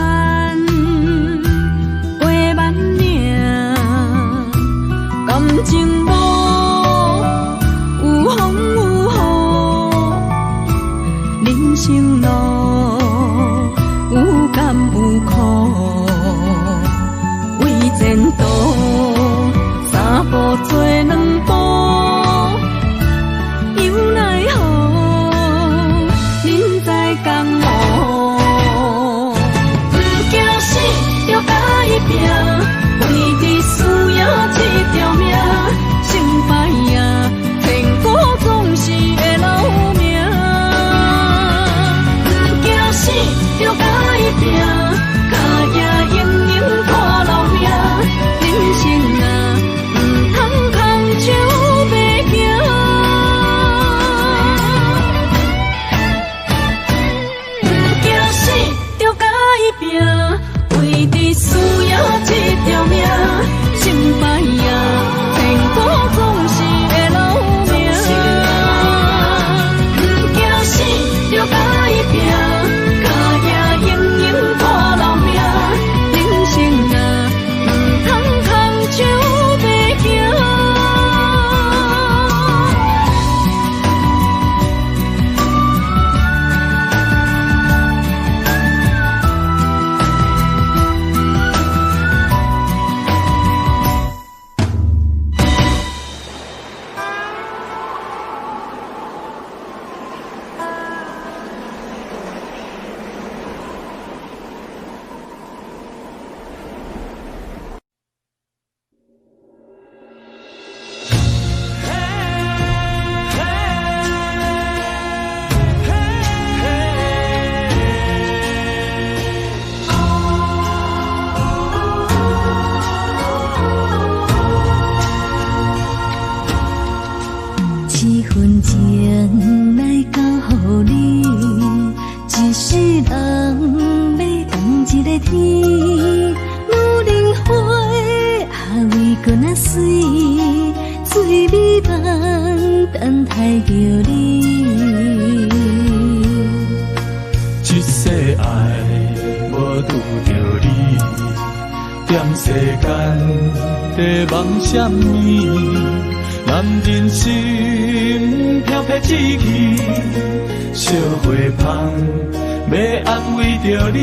过万岭，感情无有风有雨，人生路有甘有苦，为前途三步做两步。为你需要这条命，成败呀，千古总是会留名。不无灵花啊为搁那水，水美梦等待着你。一世爱无拄着你，踮世间在梦什么？男人心飘撇志气，小花香要安慰着你。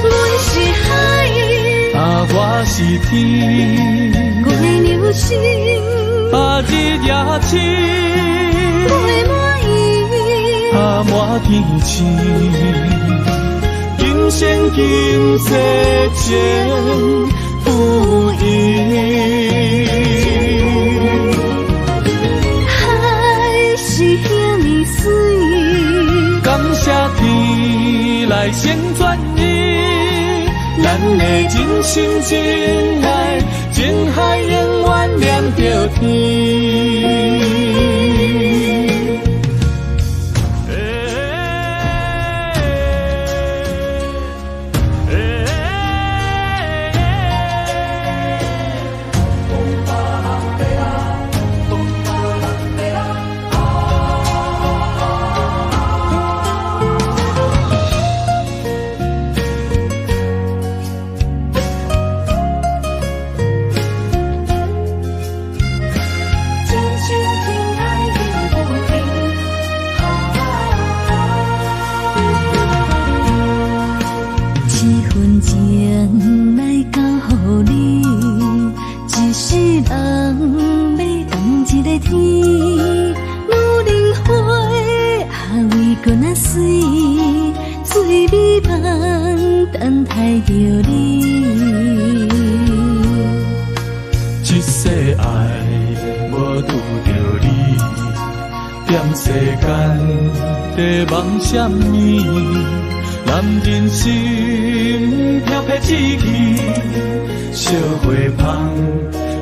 阮是海，啊，我是天，我的流星，啊，日夜星，袂满意，啊，满天星。今生今世前不移。海是遐尼水，感谢天来成全你，咱的真心真爱，情海永远念着天。等待着你，一世爱无拄着你，踮世间在梦什么？男人心飘撇志气，小花香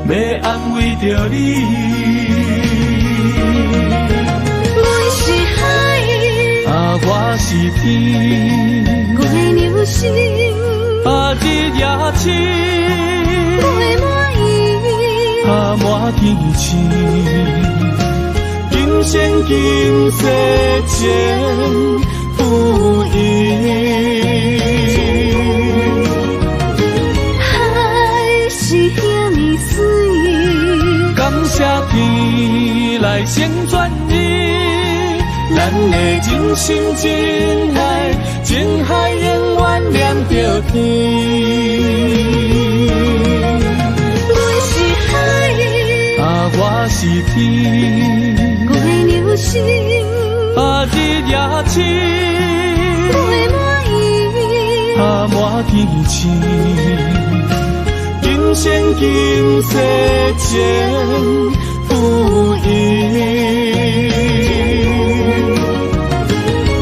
要安慰着你。阮是海，啊，我是天，我的流星，啊，日夜星，袂满意，啊，满天星。今生今世前不移。海是遐尼水，感谢天来成全你，咱的真心真爱，情海永远念着天。阮是海，啊，我是天，我的流星，啊，日夜星，袂满意，啊，满天星。今生今世前不移。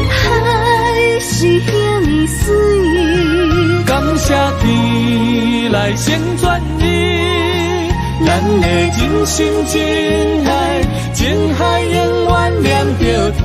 海是遐尼水，感谢天来成全你，咱的真心真爱，情海永远念着天。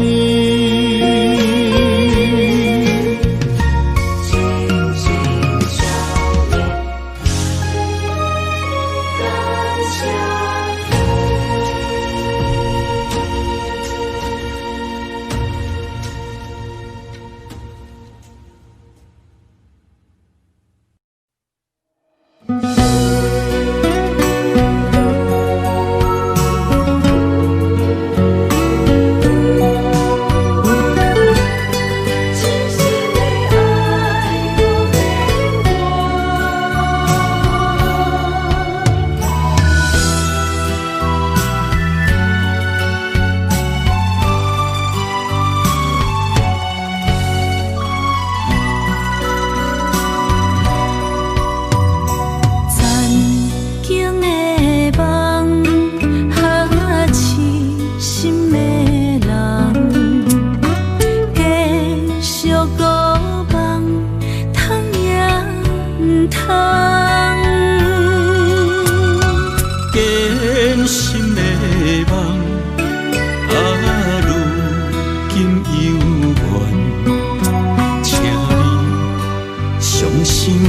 情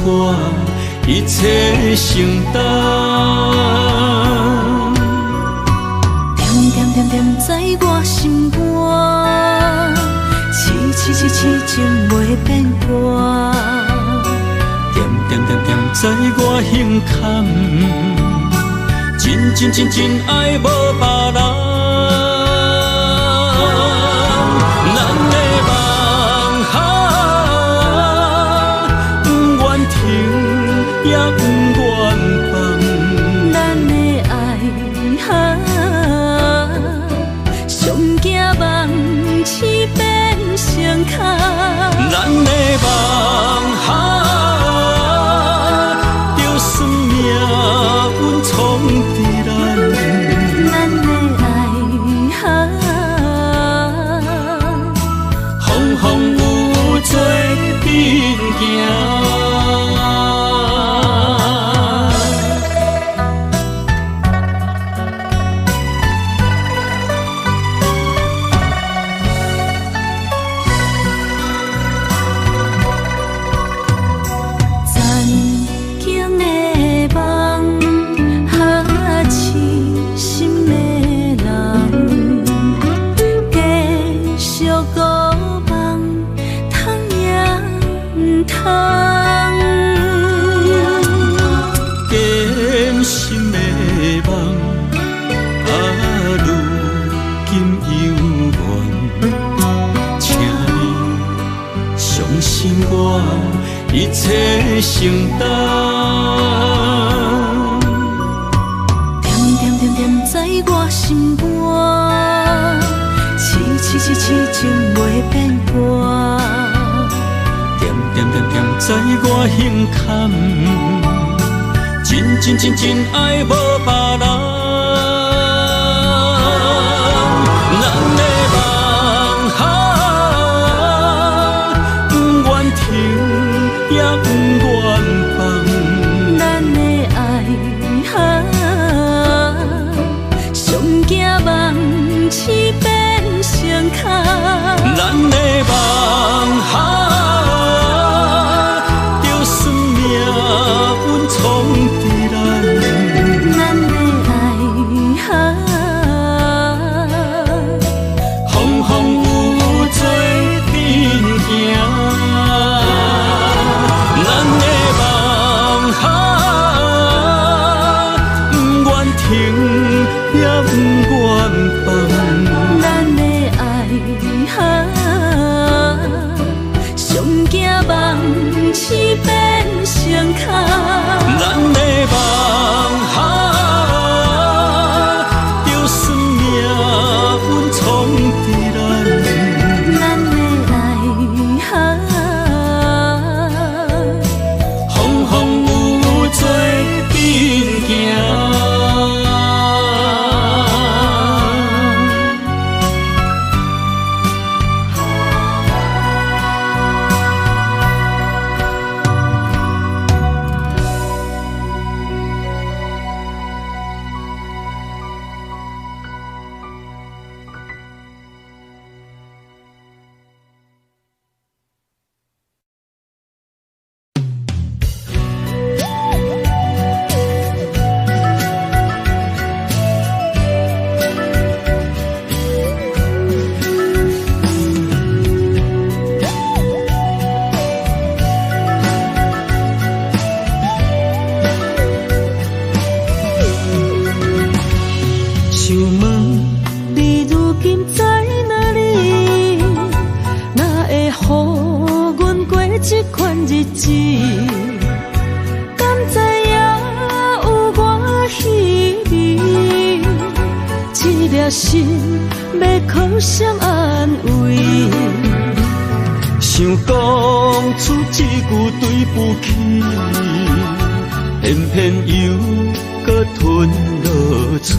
我一切承担。点点点点在我心肝，痴痴痴痴情袂变卦。点点点点在我胸坎，真真真真爱无别人。咱的梦想，不愿停，也不愿放。咱的爱上惊梦痴变成空。咱的梦想，就算命运闯伫咱。咱的爱风风雨做阵行。一切承担，点点点点在我心肝，痴痴痴痴情袂变卦。点点点点在我胸坎，真真真真爱无别人。咱的梦想，不愿停，也不愿放。咱的爱上惊梦痴变成空。咱的梦想，就算命运闯伫咱。咱的爱风风雨雨做阵行。咱的梦想，不愿停，也不愿放。咱的爱上惊梦痴变成空。咱的梦想，就算命运闯伫咱。咱的爱风风雨雨做阵行。想问你如今在哪里？哪会予阮过这款日子？敢知影有我稀微？一粒心要靠谁安慰？想讲出一句对不起，偏偏又搁吞落嘴。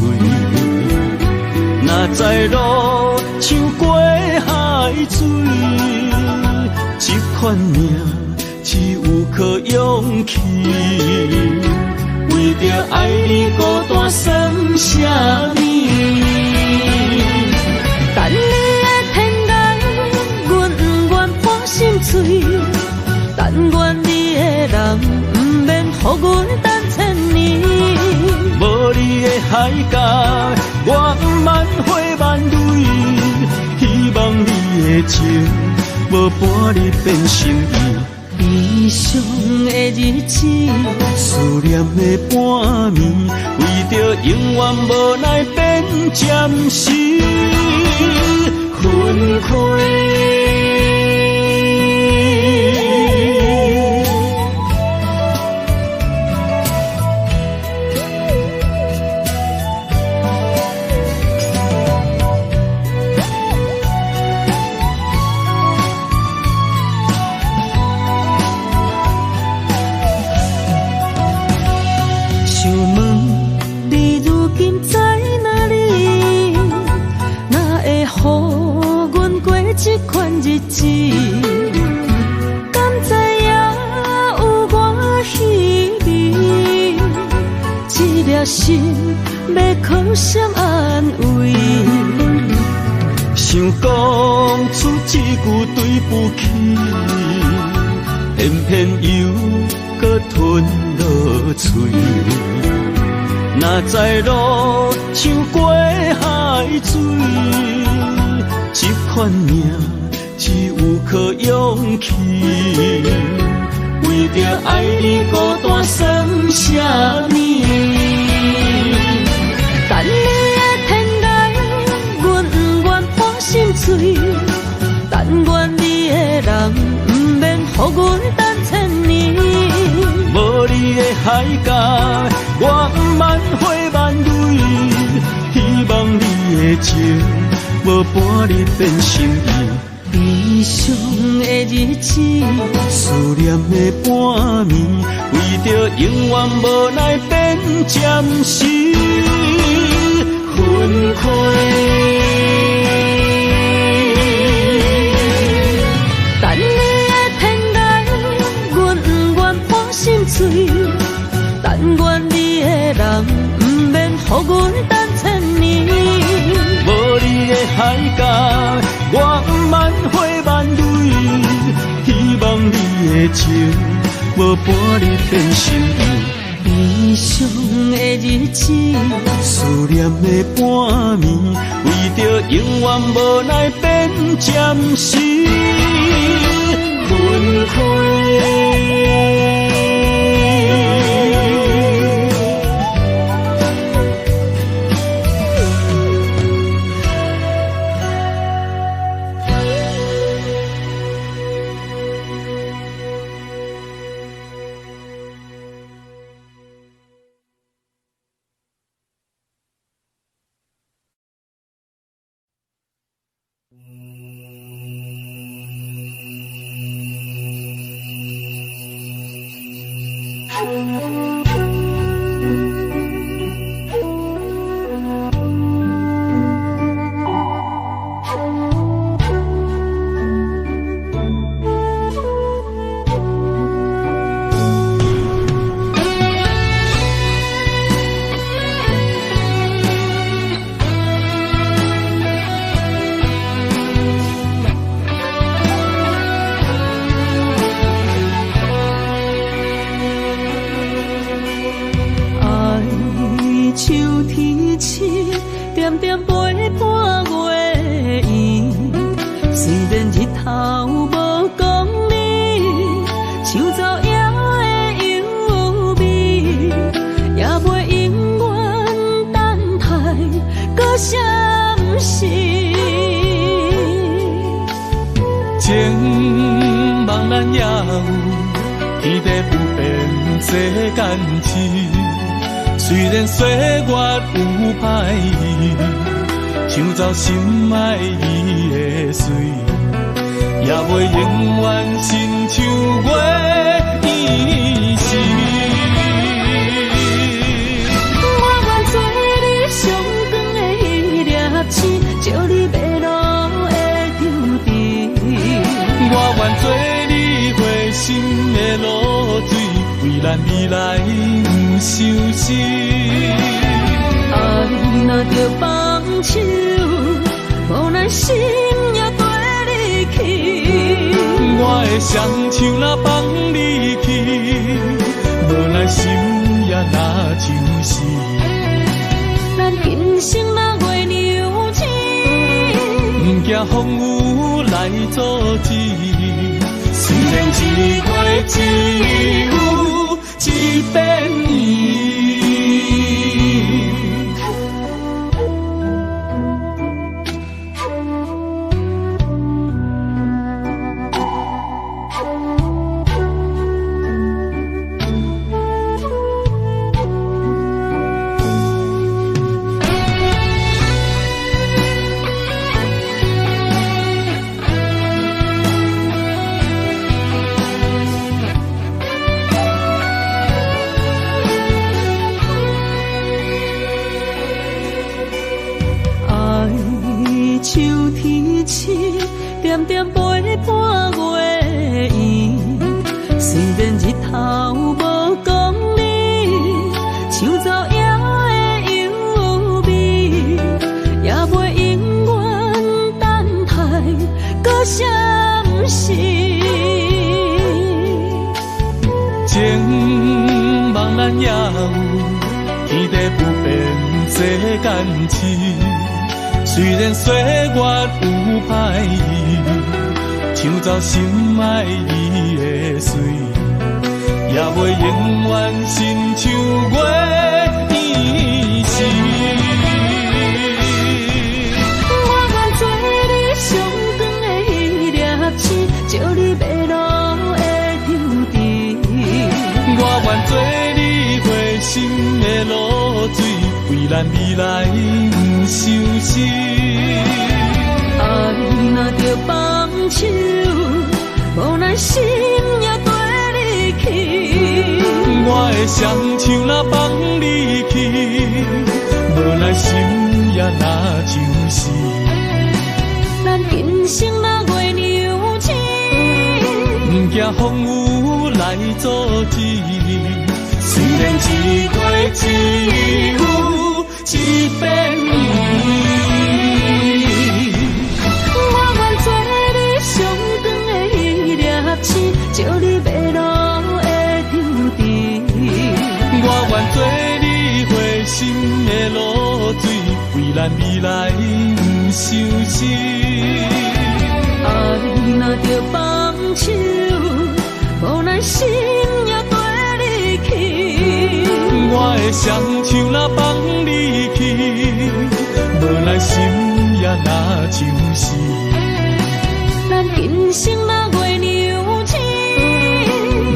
若知路像过海水，这款命只有靠勇气。为着爱你孤单算什么？等你的天涯，阮不愿破心碎，但愿你的人。海角，我万花万蕊，希望你的情无半日变成伊。悲伤的日子，思念的半暝，为着永远无奈变暂时分开。这款日子，敢知影有我稀微？这粒心要靠谁安慰？想讲出一句对不起，偏偏又搁吞落嘴。若知路像过海水。这款命只有靠勇气，为着爱你孤单算什么？等你的天涯，阮不愿破心碎。但愿你的人不免予阮等千年。无你的海角，我万花万蕊，希望你的情。无半日变成伊，悲伤的日子，思念的半暝，为着永远无奈变暂时分开。等你的天涯，阮不愿破心碎。但愿你的人不免予阮等千年。无你的海角，我万花万蕊，希望你的情无半日变成伊。悲伤的日子，思念的半暝，为着永远无奈变暂时分开。虽然岁月有歹意，抢走心爱伊的水，也袂永远亲像月伊是。我愿做你上光的迄粒星，照你迷路的忧愁。我愿做你回心的露水，为咱未来不伤心。爱若着放手，无奈心也跟你去。我的双手若放你去，无奈心也若像是。惊风雨来阻止。虽然一月只有一遍年。点点陪伴月圆，虽然日头无讲理，像走夜的忧味，也袂永远等待，搁啥不是？情茫然也有，天地不变世间事。虽然岁月有歹意，抢走心爱你的水，也袂永远亲像月圆时。我愿做你上长的迄粒星，照你迷路的丢滴。我愿做你回心的露水，为咱未来不伤心。爱若着放手，无奈心也跟你去。我的双手若放你去，无奈心也若像是。咱今生若月娘亲，不惊风雨来阻止。虽然一月只有一遍年。照你迷路的丢滴，我愿做你回心的露水，为咱未来不伤心。爱若着放手，无奈心也跟你去。我的双手若放你去，无奈心也若像是。咱今生若月娘亲，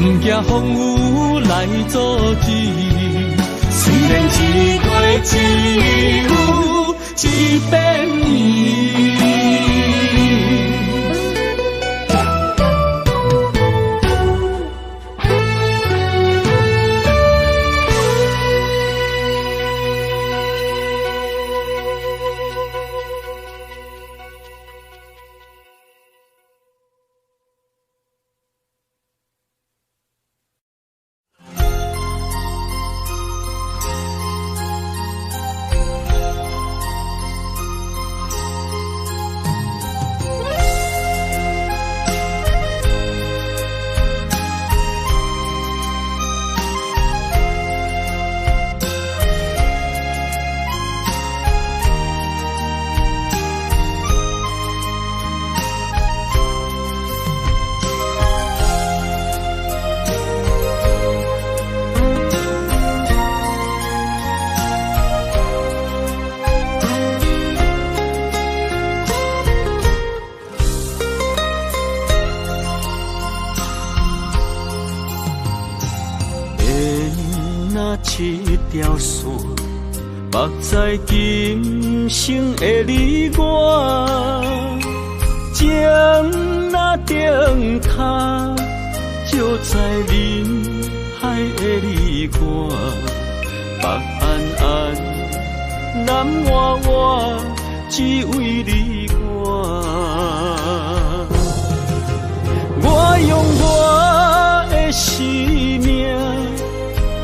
不惊风雨来阻止。虽然一月只有一遍年。一条线，目在今生的你我，情若顶脚，就在人海的你我，北安安，南弯弯，只为你我。我用我的生命。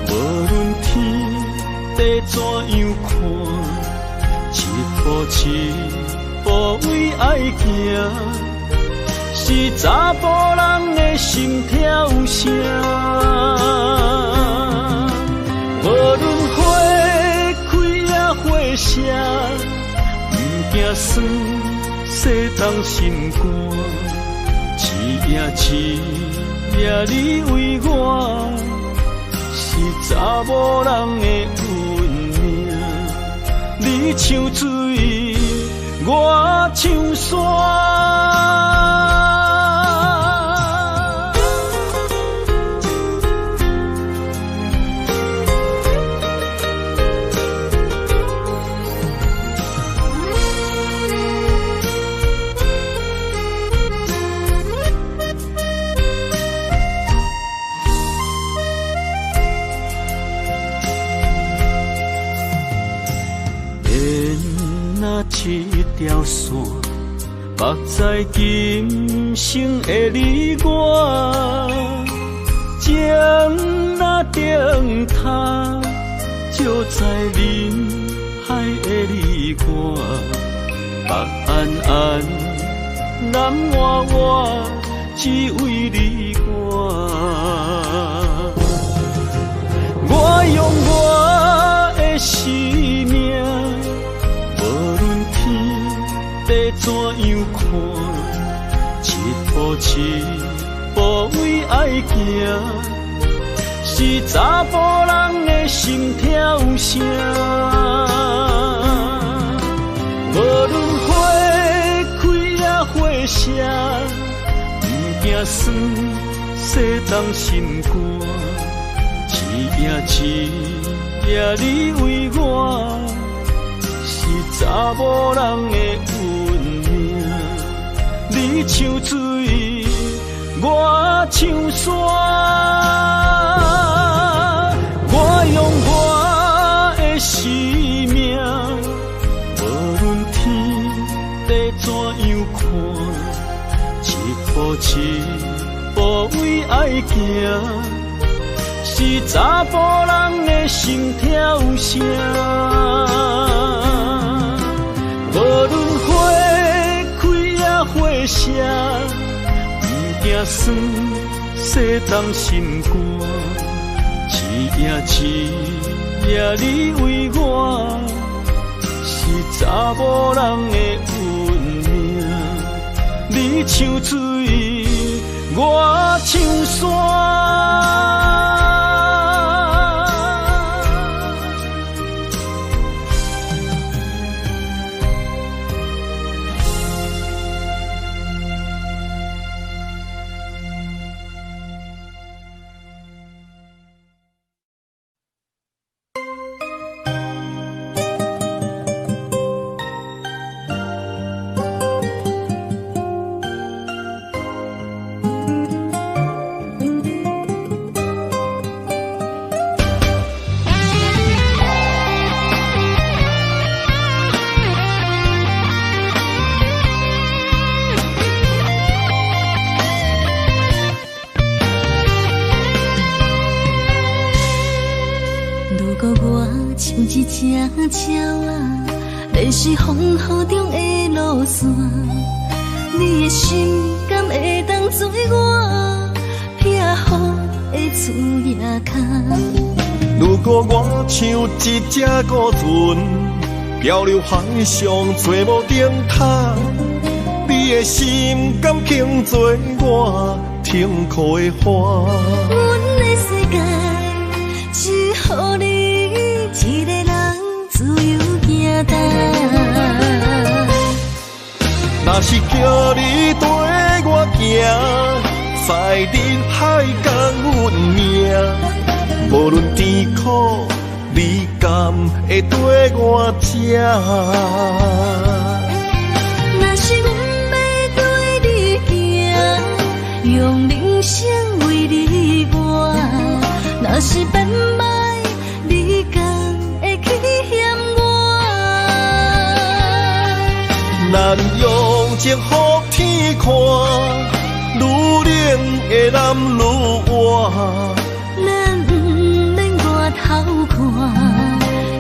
无论天地怎样看，一步为爱行，是查甫人的心跳声。无论花开也花谢，不惊酸细重心肝，痴夜你为我，是查某人的运命。你像水，我像山。一条线，目在今生的你我，情若灯塔，照在人海的你我，北暗暗，南弯弯，只为你我。我用我的生命。地怎样看？一步为爱行，是查甫人的心跳声。无论花开也花谢，不惊酸，细重心肝。一夜你为我。查某人的运命，你像水，我像山。我用我的生命，无论天地怎样看，一步为爱行，是查甫人的心跳声。无论花开也花谢，不惊酸，细重心肝。一夜你为我，是查某人的运命。你像水，我像山。一只鸟啊，迷失风雨中的路线，你的心敢会当做我避雨的厝夜空？如果我像一只孤船，漂流海上找无灯塔，你的心敢肯做我停靠的花？阮的世界只予你一个人自由行动。若是叫你跟我行，在人海共运命，无论甜苦，你敢会跟我吃？若是阮要对你行，用人生为你活，若是变歹，你敢会去嫌我？咱用情予天看，愈冷的男愈活。咱不免外头看，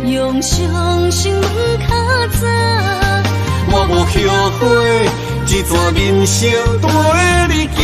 用双心门较早。我无后悔，这段人生跟你行。